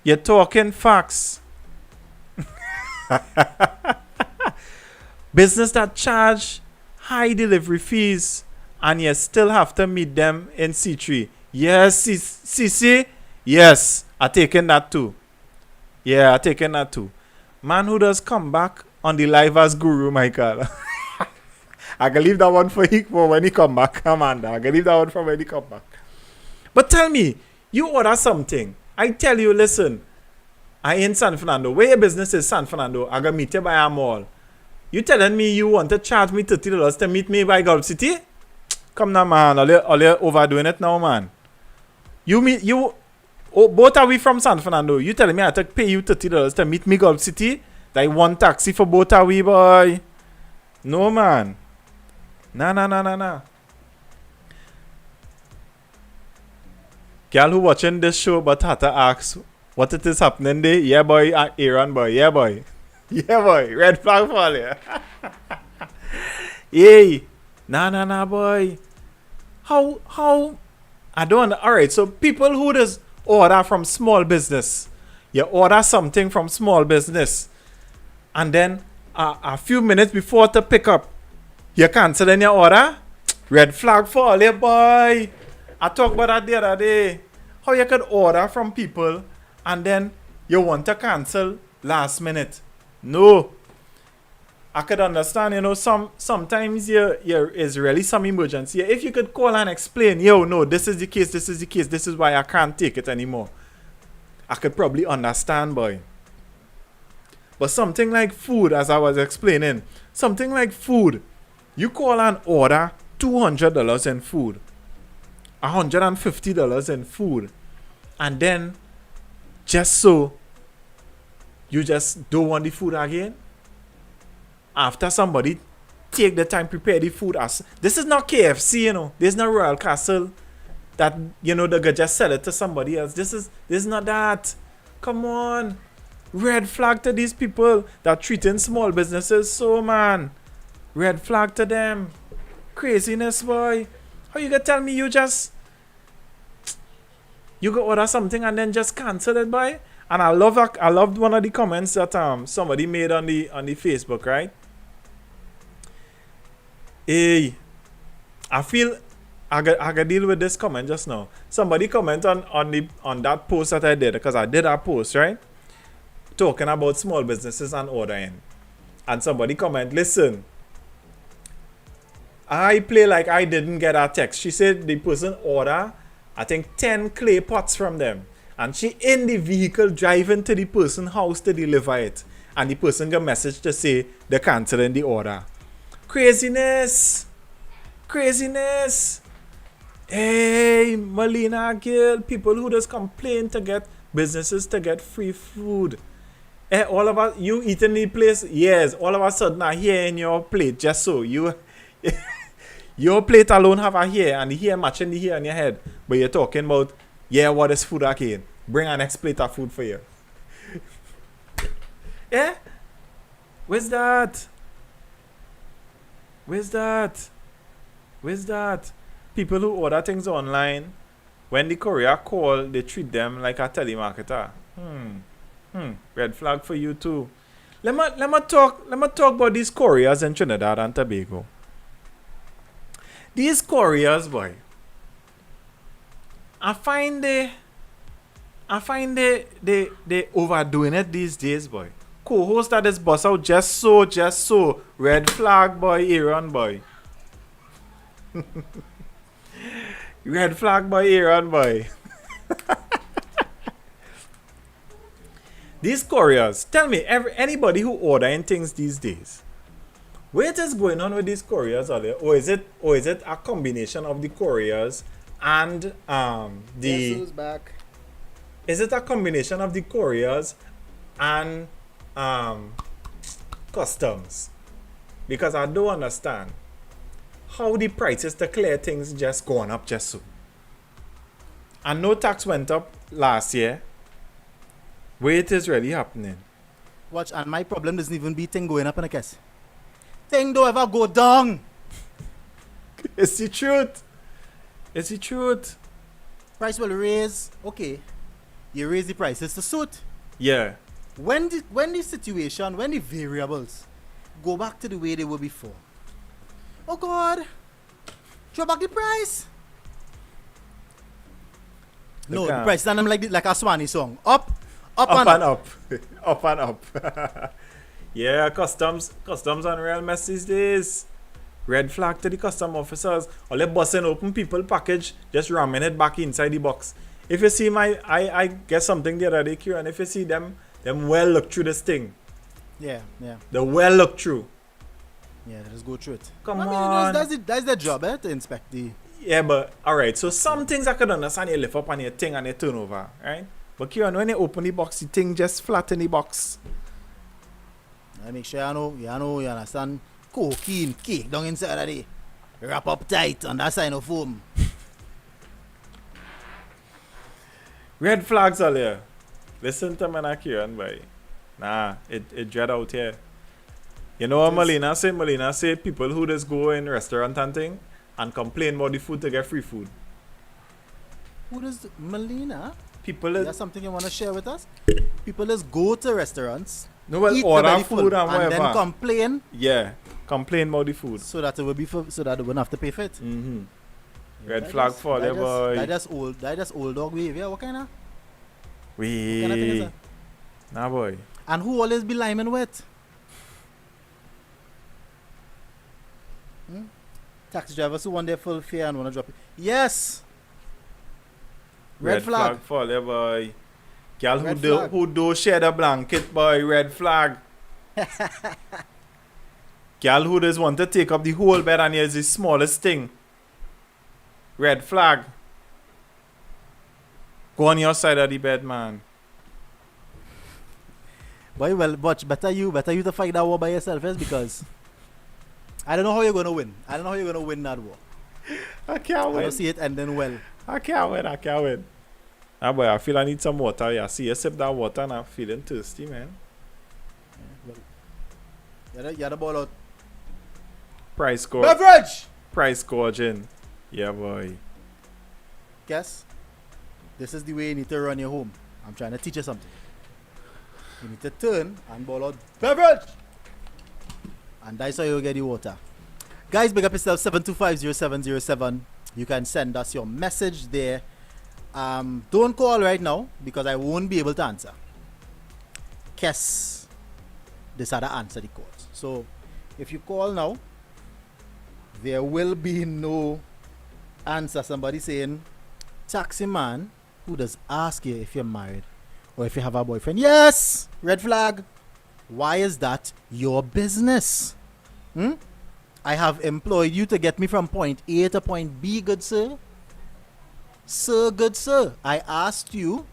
You're talking facts. Business that charge high delivery fees and you still have to meet them in C3. Yes, CC. Yes, I taken that too. Yeah, I taken that too. Man who does come back on the live as guru, Michael. I can leave that one for when he come back, Amanda. I can leave that one for when he come back. But tell me, you order something. I tell you, listen, I in San Fernando. Where your business is, San Fernando. I gonna meet you by a mall. You telling me you want to charge me $30 to meet me by Gulf City? Come now, man. All you overdoing it now, man. Both are we from San Fernando. You telling me I have to pay you $30 to meet me Gulf City? Like one taxi for both are we, boy. No, man. Nah. Girl who watching this show but had to ask what it is happening there. Yeah, boy. Aaron, boy. Yeah, boy. Yeah, boy. Red flag for you. Yay. Nah, boy. How? I don't. Alright, so people who does order from small business. You order something from small business. And then a few minutes before to pick up, you canceling your order? Red flag for all you, boy. I talked about that the other day. How you could order from people and then you want to cancel last minute. No. I could understand, sometimes is really some emergency. If you could call and explain, no, this is the case, this is why I can't take it anymore. I could probably understand, boy. But something like food, as I was explaining, something like food, you call and order $200 in food, $150 in food, and then just so you just don't want the food again after somebody take the time prepare the food. As this is not KFC, this is not Royal Castle that they could just sell it to somebody else. This is not that. Come on. Red flag to these people that treating small businesses so, man. Red flag to them. Craziness, boy. How you gonna tell me you go order something and then just cancel it, boy? And I loved one of the comments that somebody made on the Facebook, right? Hey, I feel I got deal with this comment just now. Somebody comment on that post that I did, because I did a post, right? Talking about small businesses and ordering. And somebody comment, listen, I play like I didn't get a text. She said the person order, I think 10 clay pots from them. And she in the vehicle driving to the person's house to deliver it. And the person got a message to say they're canceling the order. Craziness. Hey, Melina girl, people who just complain to get businesses to get free food. All of us, you eating the place, yes, all of a sudden I hear in your plate, just so you your plate alone have a hair, and the hair matching the hair on your head. But you're talking about, what is food again? Bring a next plate of food for you. Where's that? People who order things online, when the courier call, they treat them like a telemarketer. Red flag for you too. Let me talk about these couriers in Trinidad and Tobago. These couriers, boy, I find they overdoing it these days, boy. Co-host that is bust out just so. Red flag, boy, Aaron, boy. Red flag, boy, Aaron, boy. These couriers, tell me, anybody who ordering things these days, what is going on with these couriers? Or is it a combination of the couriers and Who's back? Is it a combination of the couriers and customs? Because I don't understand how the prices to clear things just going up just so. And no tax went up last year. Where it is really happening. Watch, and my problem doesn't even be thing going up in a case. Thing don't ever go down. It's the truth. Price will raise. Okay. You raise the prices to suit. Yeah. When the variables go back to the way they were before. Oh God. Drop back the price. No, the price and I'm like a Swanee song. Up and up. Up and up. Yeah, customs on real mess these days. Red flag to the custom officers. All they busting open people package, just ramming it back inside the box. If you see I get something the other day, and if you see them well look through this thing. Yeah. They well look through. Yeah, they just go through it. Come on. That's their job, to inspect the. Yeah, but alright, so some things I could understand, you lift up on your thing and you turn over, right? But Kieran, when you open the box, the thing just flat in the box. I make sure you understand. Cocaine cake down inside of the wrap up tight on that side of foam. Red flags all here. Listen to me now, Kieran, boy. Nah, it dread out here. You know what Melina say? Melina say people who just go in restaurant and thing and complain about the food to get free food. Who does Melina? People That's something you want to share with us? People just go to restaurants, no, well, eat the order belly food full, and whatever. then complain Yeah, complain about the food. so that it will be so that they won't have to pay for it. Mm-hmm. Yeah, Red that flag just- for that there, just- boy. That just old dog behavior. What kind of thing is Wee. that? Nah, boy. And who always be liming with? Taxi drivers who want their full fare and want to drop it. Yes. Red flag. for there, boy. Girl Red flag. who do share the blanket, boy. Red flag. Girl who just want to take up the whole bed and here's the smallest thing. Red flag. Go on your side of the bed, man. Boy, well, but better you to fight that war by yourself, yes, because I don't know how you're gonna win. I don't know how you're gonna win that war. I can't I win. don't see it ending well. I can't win. Ah, boy, I feel I need some water. Yeah, see, you sip that water and I'm feeling thirsty, man. You're the ball out. Price score. Beverage! Price gorging. Yeah, boy. Guess? This is the way you need to run your home. I'm trying to teach you something. You need to turn and ball out beverage! And that's how you get the water. Guys, big up yourself, 7250707. You can send us your message there. Don't call right now because I won't be able to answer. Guess this other answer the calls. So if you call now, there will be no answer. Somebody saying, taxi man who does ask you if you're married or if you have a boyfriend. Yes! Red flag. Why is that your business? I have employed you to get me from point A to point B, good sir. Sir, good sir. I asked you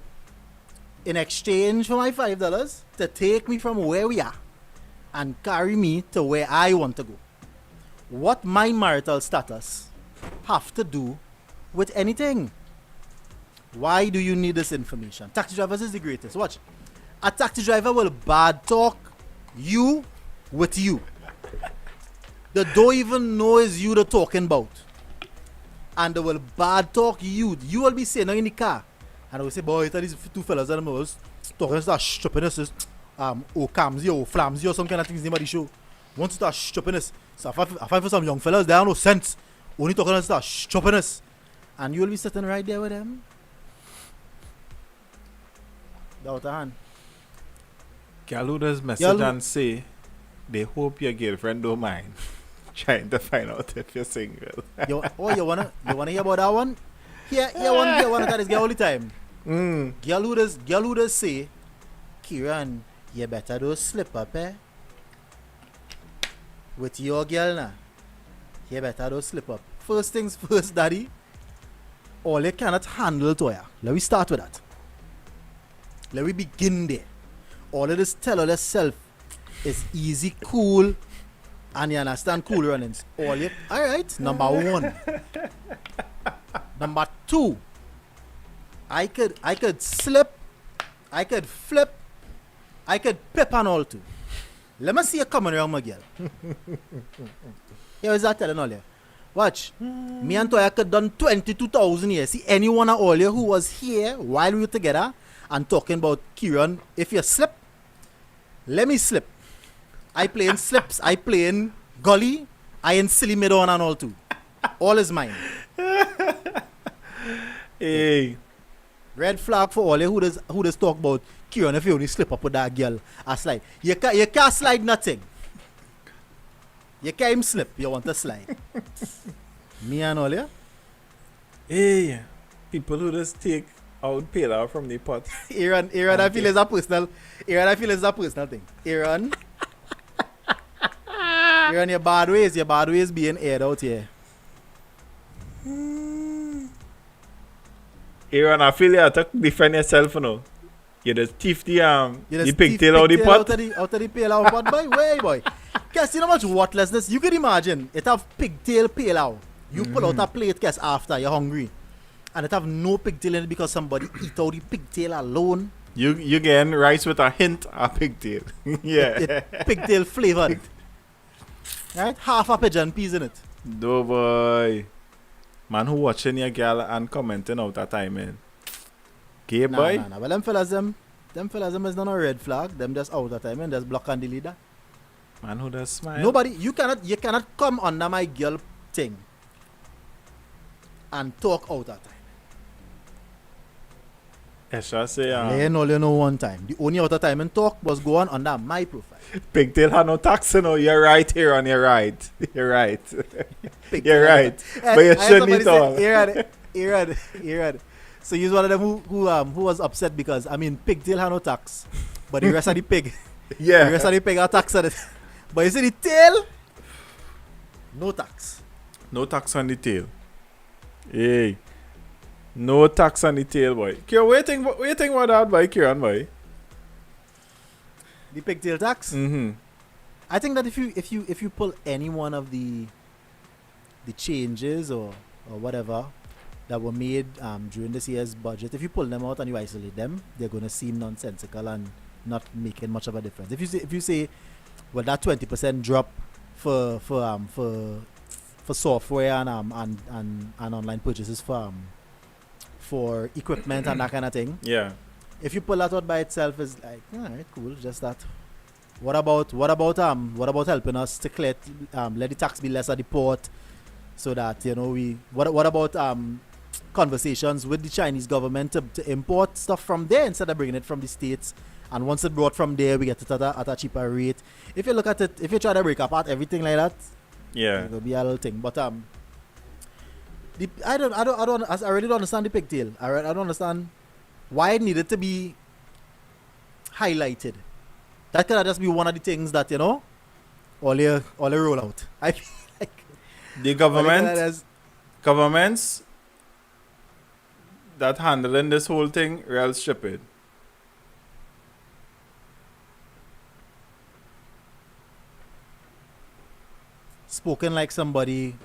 in exchange for my $5 to take me from where we are and carry me to where I want to go. What my marital status have to do with anything? Why do you need this information? Taxi drivers is the greatest. Watch. A taxi driver will bad talk you with you. They don't even know it's you they're talking about. And they will bad talk you. You will be sitting in the car. And they will say, boy, these two fellas and them was talking to start stripping us. Oh, Camsy or Flamsy or some kind of things in the show. Want to start stripping us. So I find for some young fellas, they have no sense. Only talking to start stripping us. And you will be sitting right there with them. The outer hand. Girl who does message and say they hope your girlfriend don't mind trying to find out if you're single. you wanna hear about that one? Here one that is girl all the time. Girl who does say, Kieran, you better don't slip up, eh? With your girl now. You better don't slip up. First things first, daddy. All you cannot handle to ya. Let me start with that. Let me begin there. All of this tell yourself is easy, cool, and you understand cool runnings. Alright, number one. Number two, I could slip, I could flip, I could pip and all too. Let me see you coming around, my girl. Here is that telling all you. Watch. Me and Toya could done 22,000 years. See anyone of all you who was here while we were together and talking about Kieran, if you slip, let me slip. I play in slips, I play in gully, I in silly middle and all too. All is mine. Hey. Red flag for all you who does talk about Kieran if you only slip up with that girl a slide. You can't slide nothing. You can't even slip, you want to slide. Me and all you? Hey. People who just take out pillar from the pot. Aaron, I feel it's a personal thing. Aaron, your bad ways being aired out here. Aaron, I feel you have to defend yourself, you know. You just thief the pigtail out of the pot. Out of the pail out pot, boy. Way, boy. Guess you know how much worthlessness. You can imagine it have pigtail pail out. You pull out a plate, guess after you're hungry. and it have no pigtail in it because somebody eat out the pigtail alone. You getting rice with a hint of pigtail. Yeah. It pigtail flavored. Right? Half a pigeon peas in it. No boy. Man who watching your girl and commenting out that time, man. Okay, boy. Nah. Well, them fellas is not a red flag. Them just out of time and just block and delete that. Man who does smile. Nobody, you cannot come under my girl thing and talk out of time. Esha say, I only know one time. The only other time and talk was go on under my profile. pigtail had no tax, you know. You're right here on your right. You're right. You're right. But you shouldn't eat all. Here at it. So he's one of them who was upset because, I mean, pigtail had no tax. But the rest of the pig, Yeah. the rest of the pig had tax on it. But you see the tail, no tax. No tax on the tail. Hey. No tax on the tail, boy. Kieran, what you think about that, boy, Kieran, boy? The pigtail tax. Mm-hmm. I think that if you pull any one of the changes or whatever that were made during this year's budget, if you pull them out and you isolate them, they're gonna seem nonsensical and not making much of a difference. If you say well, that 20% drop for software and online purchases for equipment and that kind of thing. Yeah. If you pull that out by itself, is like, alright, cool, just that. What about helping us to clear let the tax be less at the port, so that what about conversations with the Chinese government to import stuff from there instead of bringing it from the States, and once it's brought from there we get it at a cheaper rate. If you look at it, if you try to break apart everything like that, Yeah. it'll be a little thing. But I really don't understand the pigtail. I don't understand why it needed to be highlighted. That could just be one of the things that all you roll out. I feel like The governments that handling this whole thing real stupid. spoken like somebody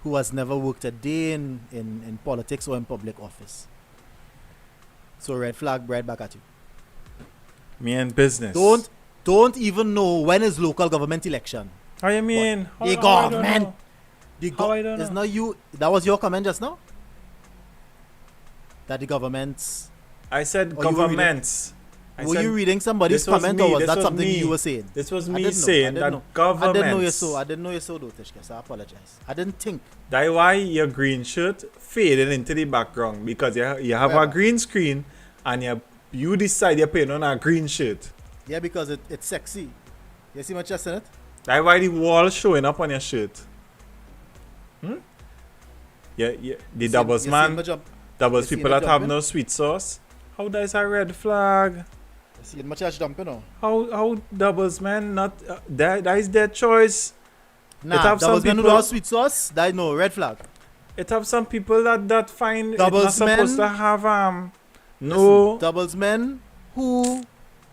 who has never worked a day in politics or in public office. So red flag right back at you. Me and business. Don't even know when is local government election. How you mean? The government. It's not you. That was your comment just now. That the governments. I said Or you were governments. Were you reading somebody's this was comment me, or was this that was something me. you were saying? This was I me didn't know. saying I didn't that know. governments. I didn't know you so Dotishka, so I apologize. I didn't think. That's why your green shirt faded into the background, because you have a Whatever. green screen and you decide you're putting on a green shirt. Yeah, because it's sexy. You see my chest in it? That's why the wall showing up on your shirt. Yeah, the doubles You see man, my jump? doubles you see people my that have jumping? no sweet sauce. How that is a red flag? You see my chest jumping or? How doubles man not that is their choice. Nah, have some doubles men who people- don't have sweet sauce, that no red flag. It have some people that find it's not Doubles supposed men- to have Listen, no. doubles men who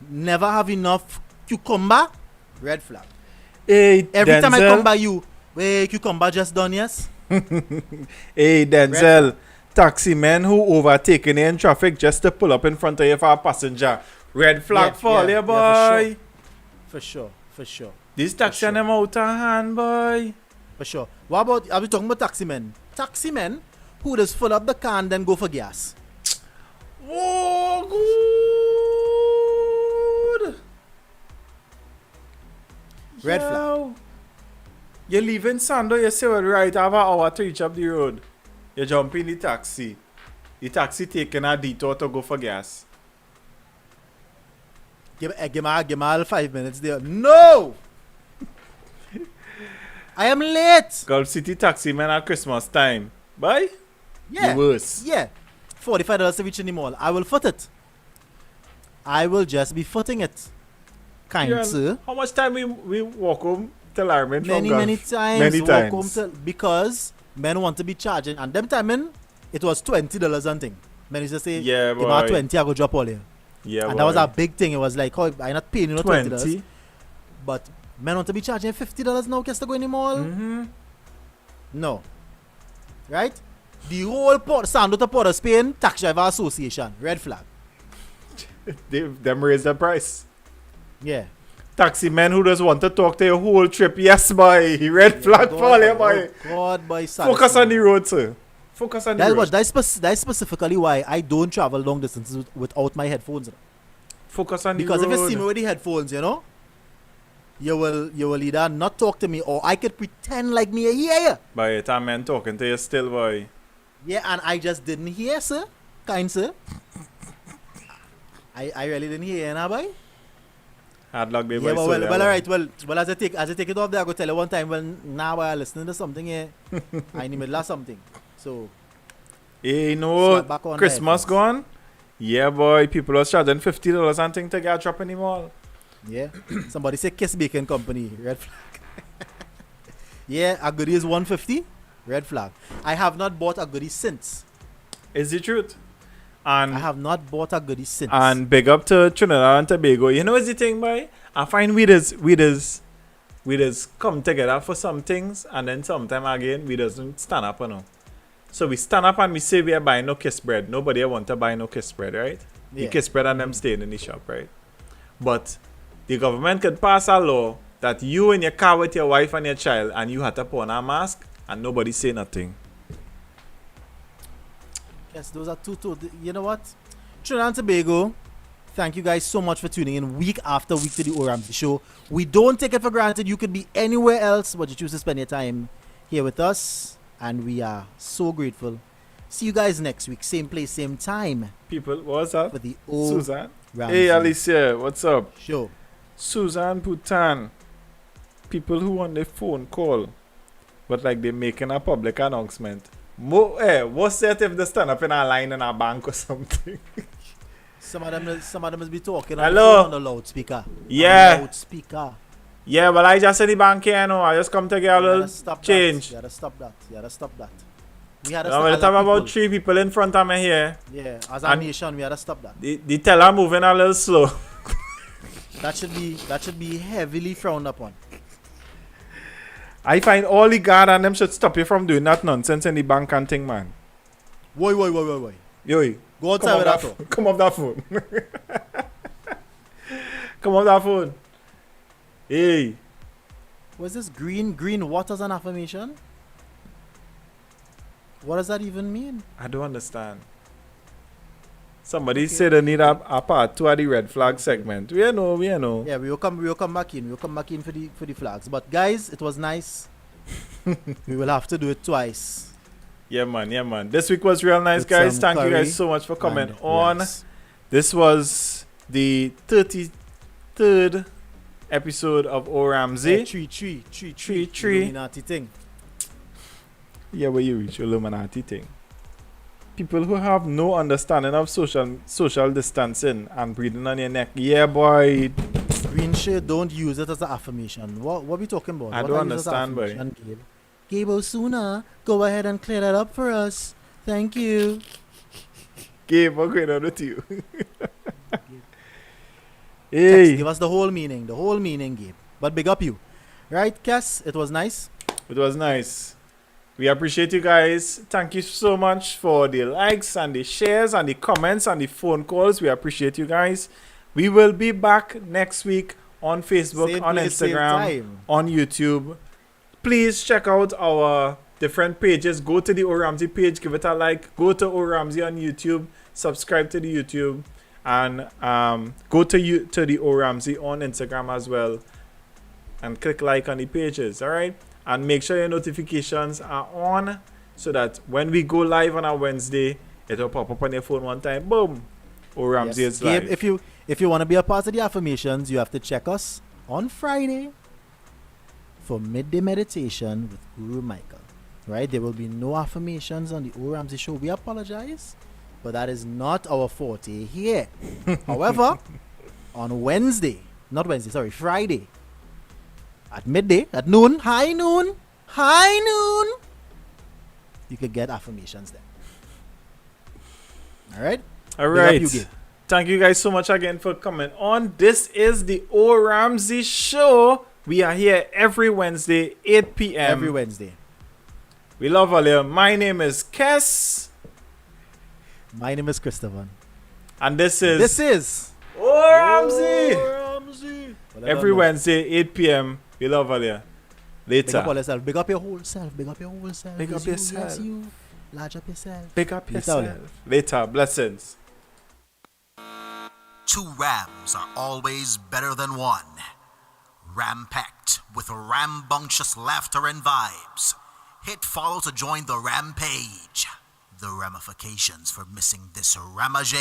never have enough cucumber, red flag. Hey, Every time I Denzel. come by you, wait, cucumber just done, yes? Hey, Denzel, taxi men who overtaking you in traffic just to pull up in front of you for a passenger. Red flag for you, boy. For sure. This taxi sure. and them out of hand, boy. For sure. What about, are we talking about taxi men? Taxi men who just fill up the can then go for gas. Oh, good. Red flag. You're leaving Sando, you say, well, right, I have an hour to reach up the road. You jump in the taxi. The taxi taking a detour to go for gas. Give me all 5 minutes there. No! I am late. Gulf City taxi man at Christmas time. Bye. Yeah. The worst. Yeah. $45 to reach in the mall. I will foot it. I will just be footing it. Kind Yeah, sir. how much time we walk home to Larman from Many, Gulf? many times. Many walk times. home because men want to be charging. And them time in, it was $20 something. Men used to say, Yeah, give me boy. 20, I go drop all here. Yeah, And that was boy. a big thing. It was like, oh, I'm not paying you no $20. 20. But men want to be charging $50 now just to go in the mall? Mm-hmm. No. Right? The whole port, Sando to Port of Spain Taxi Driver Association, red flag. Them raise the price. Yeah. Taxi men who just want to talk to your whole trip. Yes, boy. Red flag for you, boy. God, boy. Focus on the road, sir. Focus on the road. That's specifically why I don't travel long distances without my headphones. Focus on the road. Because if you see me with the headphones, you know, you will either not talk to me or I could pretend like me hear you. Boy, it's a man talking to you still, boy. Yeah, and I just didn't hear, sir. Kind sir. I really didn't hear you, nah, boy. Hard luck, baby. Yeah, but well, alright. Well, as I take it off there, I go tell you one time when now I'm listening to something here, I in the middle of something. So, hey, you know, back on Christmas that, gone? Yeah, boy. People are charging $50 and thing to get a drop in the mall. Yeah. Somebody say Kiss Bacon Company, red flag. Yeah, a goodie is $150, red flag. I have not bought a goodie since. Is the truth? And I have not bought a goodie since. And big up to Trinidad and Tobago. You know what's the thing, boy? I find we just come together for some things, and then sometime again we doesn't stand up, you know. So we stand up and we say we are buying no kiss bread. Nobody want to buy no kiss bread, right? Yeah. The kiss bread and them staying in the shop, right? But the government could pass a law that you in your car with your wife and your child, and you had to put on a mask, and nobody say nothing. Yes, those are two. You know what? Trinidad and Tobago, thank you guys so much for tuning in week after week to the O Ramsey Show. We don't take it for granted. You could be anywhere else, but you choose to spend your time here with us, and we are so grateful. See you guys next week, same place, same time. People, what's up? For the O Susan. Ramsey Hey, Alicia, what's up? Show. Susan Bhutan. People who want their phone call, but like they're making a public announcement. What's that if they stand up in a line in a bank or something? Some of them must be talking Hello? on the loudspeaker. Yeah. On the loudspeaker. Yeah, but I just at the bank here, you know. I just come to get a little change. You gotta stop that. We had to No, we'll talk about 3 people in front of me here. Yeah, as a nation, we had to stop that. The teller moving a little slow. That should be heavily frowned upon. I find all the guard and them should stop you from doing that nonsense in the bank and thing, man. Why? Yo, go outside with that phone. Come off that phone. Come off that phone. Hey. Was this green what as an affirmation? What does that even mean? I don't understand. Somebody said they need a part 2 of the red flag segment. We know. Yeah, we will come back in. We'll come back in for the flags. But guys, it was nice. We will have to do it twice. Yeah, man. This week was real nice, guys. Thank you guys so much for coming on. Rice. This was the 33rd episode of O Ramsey. 3 Illuminati thing. Yeah, where you reach Illuminati thing. People who have no understanding of social distancing and breathing on your neck. Yeah, boy. Green shirt, don't use it as an affirmation. What we talking about? I What don't are you as an understand, boy. affirmation, Gabe Osuna, go ahead and clear that up for us. Thank you. Gabe, what's going on with you? Text, give us the whole meaning, Gabe. But big up you. Right, Cass? It was nice. It was nice. We appreciate you guys. Thank you so much for the likes and the shares and the comments and the phone calls. We appreciate you guys. We will be back next week on Facebook, Same on place, same Instagram, time. on YouTube. Please check out our different pages. Go to the O Ramsey page, give it a like. Go to O Ramsey on YouTube, subscribe to the YouTube, and go to the O Ramsey on Instagram as well, and click like on the pages. All right. And make sure your notifications are on so that when we go live on a Wednesday, it will pop up on your phone one time. Boom. O Ramsey is live. Gabe, if you want to be a part of the affirmations, you have to check us on Friday for midday meditation with Guru Michael. Right? There will be no affirmations on the O Ramsey Show. We apologize, but that is not our forte here. However, on Friday, at midday, at noon, high noon, you could get affirmations there. All right. Thank you guys so much again for coming on. This is the O Ramsey Show. We are here every Wednesday, 8 p.m. Every Wednesday. We love all you. My name is Kes. My name is Christopher. And this is Ramsey. every Wednesday, 8 p.m. We love all you. Big up all Later. yourself. Big up your whole self. Big up your whole self. Big up It's you, yourself. Yes, you. Large up yourself. Pick up Later, all yourself. Later. Blessings. Two Rams are always better than one. Ram-packed with rambunctious laughter and vibes. Hit follow to join the rampage. The ramifications for missing this ramage